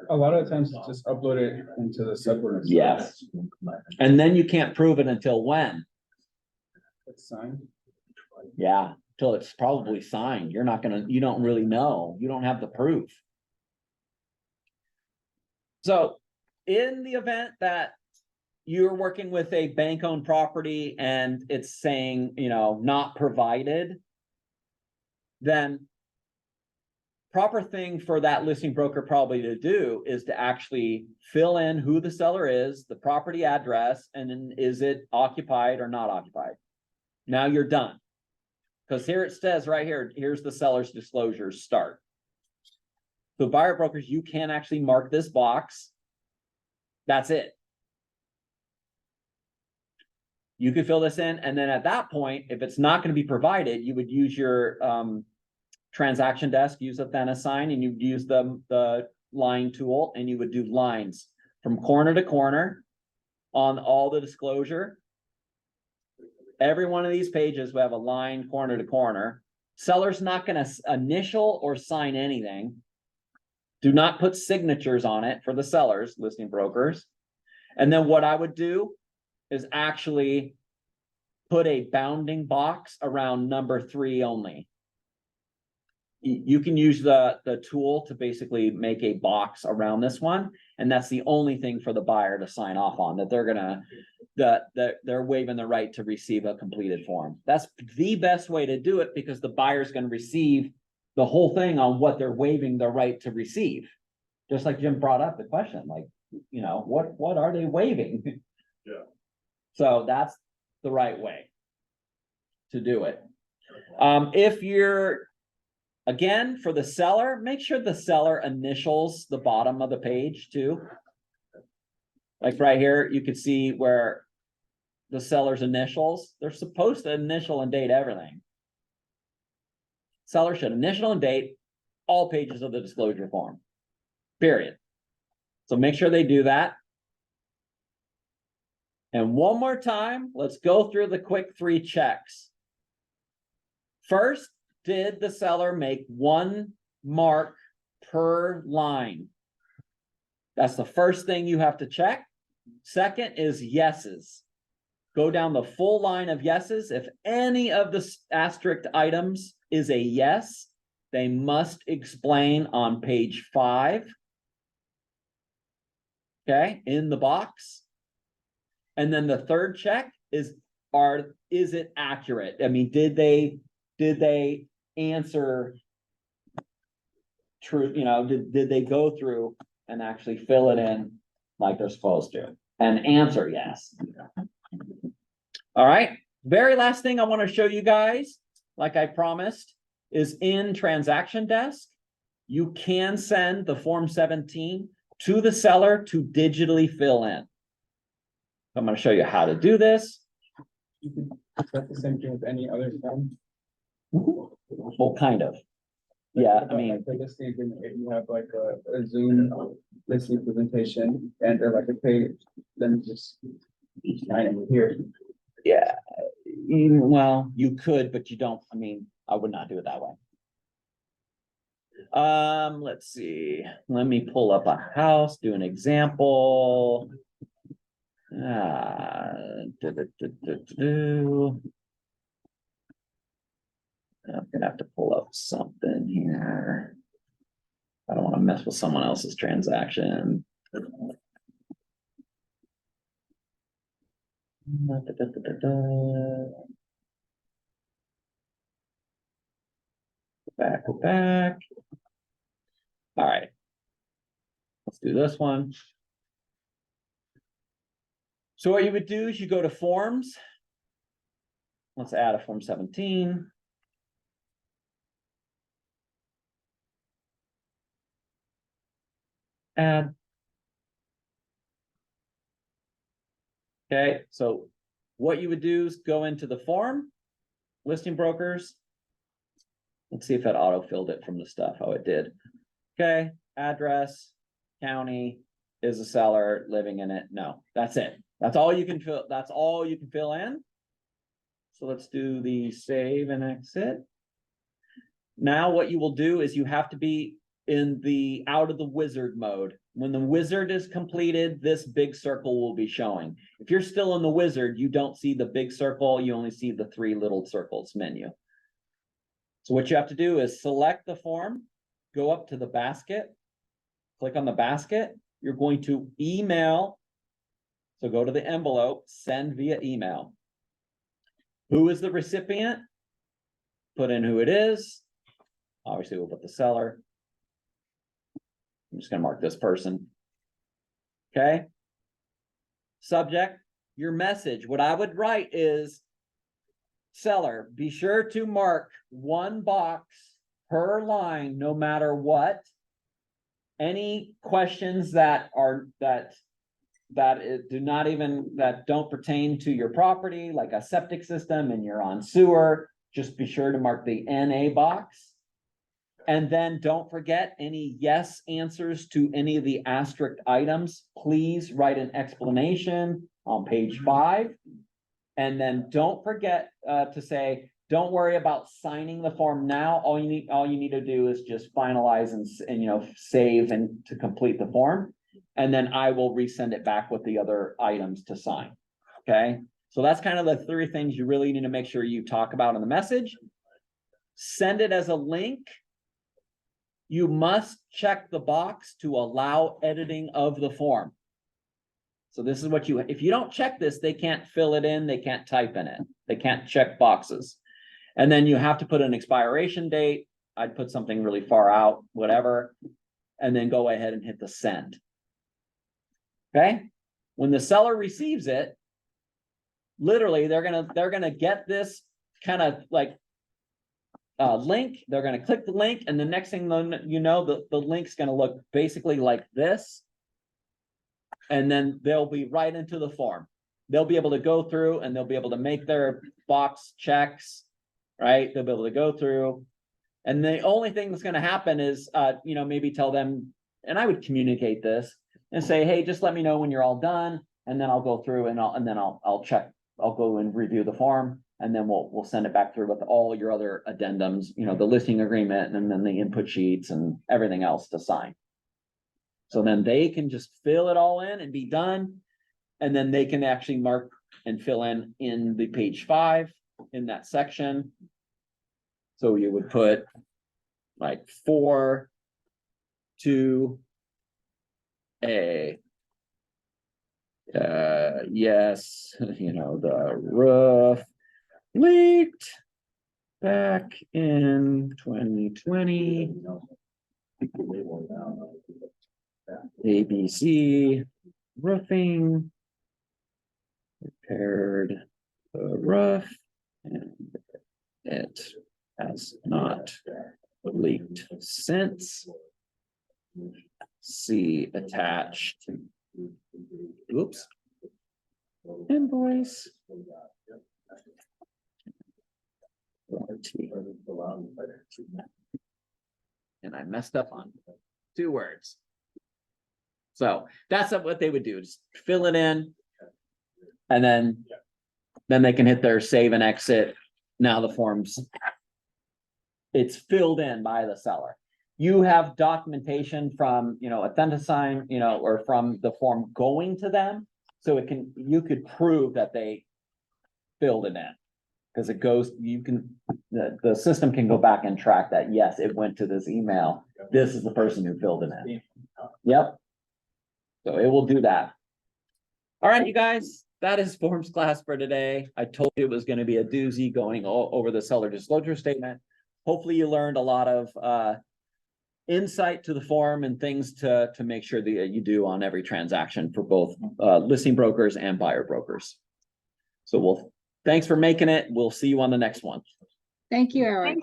A lot of times it's just upload it into the subordinate. Yes. And then you can't prove it until when? It's signed. Yeah, till it's probably signed. You don't really know. You don't have the proof. So in the event that you're working with a bank-owned property and it's saying, not provided, then proper thing for that listing broker probably to do is to actually fill in who the seller is, the property address, and then is it occupied or not occupied? Now you're done. Because here it says right here, here's the seller's disclosures start. So buyer brokers, you can actually mark this box. That's it. You could fill this in, and then at that point, if it's not going to be provided, you would use your transaction desk, use a Thenasign, and you'd use the line tool, and you would do lines from corner to corner on all the disclosure. Every one of these pages will have a line corner to corner. Seller's not going to initial or sign anything. Do not put signatures on it for the sellers, listing brokers. And then what I would do is actually put a bounding box around number 3 only. You can use the tool to basically make a box around this one, and that's the only thing for the buyer to sign off on, that they're waiving the right to receive a completed form. That's the best way to do it, because the buyer's going to receive the whole thing on what they're waiving the right to receive. Just like Jim brought up the question, like, what are they waiving? Yeah. So that's the right way to do it. If you're, again, for the seller, make sure the seller initials the bottom of the page too. Like right here, you can see where the seller's initials, they're supposed to initial and date everything. Seller should initial and date all pages of the disclosure form, period. So make sure they do that. And one more time, let's go through the quick 3 checks. First, did the seller make 1 mark per line? That's the first thing you have to check. Second is yeses. Go down the full line of yeses. If any of the asterisk items is a yes, they must explain on page 5. Okay, in the box. And then the third check is it accurate? I mean, did they answer true, you know, did they go through and actually fill it in like they're supposed to? And answer yes. All right, very last thing I want to show you guys, like I promised, is in transaction desk. You can send the Form 17 to the seller to digitally fill in. I'm going to show you how to do this. Is that the same thing with any other form? Well, kind of. Yeah, I mean, The listing agreement, if you have like a Zoom listing presentation and they're like, okay, then just sign it here. yeah, well, you could, but you don't. I mean, I would not do it that way. Let's see. Let me pull up a house, do an example. I'm gonna have to pull up something here. I don't want to mess with someone else's transaction. Go back. All right. Let's do this one. So what you would do is you go to forms. Let's add a form 17. Add. Okay, so what you would do is go into the form, listing brokers. Let's see if that auto-filled it from the stuff. Oh, it did. Okay, address, county, is a seller living in it? No, that's it. That's all you can fill. That's all you can fill in. So let's do the save and exit. Now what you will do is you have to be in the out of the wizard mode. When the wizard is completed, this big circle will be showing. If you're still in the wizard, you don't see the big circle, you only see the 3 little circles menu. So what you have to do is select the form, go up to the basket, click on the basket, you're going to email. So go to the envelope, send via email. Who is the recipient? Put in who it is. Obviously, we'll put the seller. I'm just going to mark this person. Okay. Subject, your message. What I would write is, seller, be sure to mark 1 box per line, no matter what. Any questions that don't pertain to your property, like a septic system and you're on sewer, just be sure to mark the NA box. And then don't forget any yes answers to any of the asterisk items. Please write an explanation on page 5. And then don't forget to say, don't worry about signing the form now. All you need to do is just finalize and save and to complete the form. And then I will resend it back with the other items to sign. Okay. So that's kind of the 3 things you really need to make sure you talk about in the message. Send it as a link. You must check the box to allow editing of the form. So this is what if you don't check this, they can't fill it in. They can't type in it. They can't check boxes. And then you have to put an expiration date. I'd put something really far out, whatever, and then go ahead and hit the send. Okay. When the seller receives it, literally they're gonna get this kind of like link. They're gonna click the link, and the next thing you know, the link's gonna look basically like this. And then they'll be right into the form. They'll be able to go through and they'll be able to make their box checks, right? They'll be able to go through. And the only thing that's gonna happen is, maybe tell them, and I would communicate this and say, hey, just let me know when you're all done. And then I'll go through and I'll check, I'll go and review the form. And then we'll send it back through with all your other addendums, the listing agreement and then the input sheets and everything else to sign. So then they can just fill it all in and be done. And then they can actually mark and fill in the page 5 in that section. So you would put like 4-2A. Yes, the roof leaked back in 2020. ABC roofing repaired the roof and it has not leaked since. See attached. Oops. Invoice. Warranty. And I messed up on 2 words. So that's what they would do, just fill it in. And then they can hit their save and exit. Now the form's, it's filled in by the seller. You have documentation from, Authenticsign, or from the form going to them. So you could prove that they filled it in. Because it goes, the system can go back and track that, yes, it went to this email. This is the person who filled it in. Yep. So it will do that. All right, you guys, that is forms class for today. I told you it was going to be a doozy going over the seller disclosure statement. Hopefully you learned a lot of insight to the form and things to make sure that you do on every transaction for both listing brokers and buyer brokers. So thanks for making it. We'll see you on the next one. Thank you, Eric.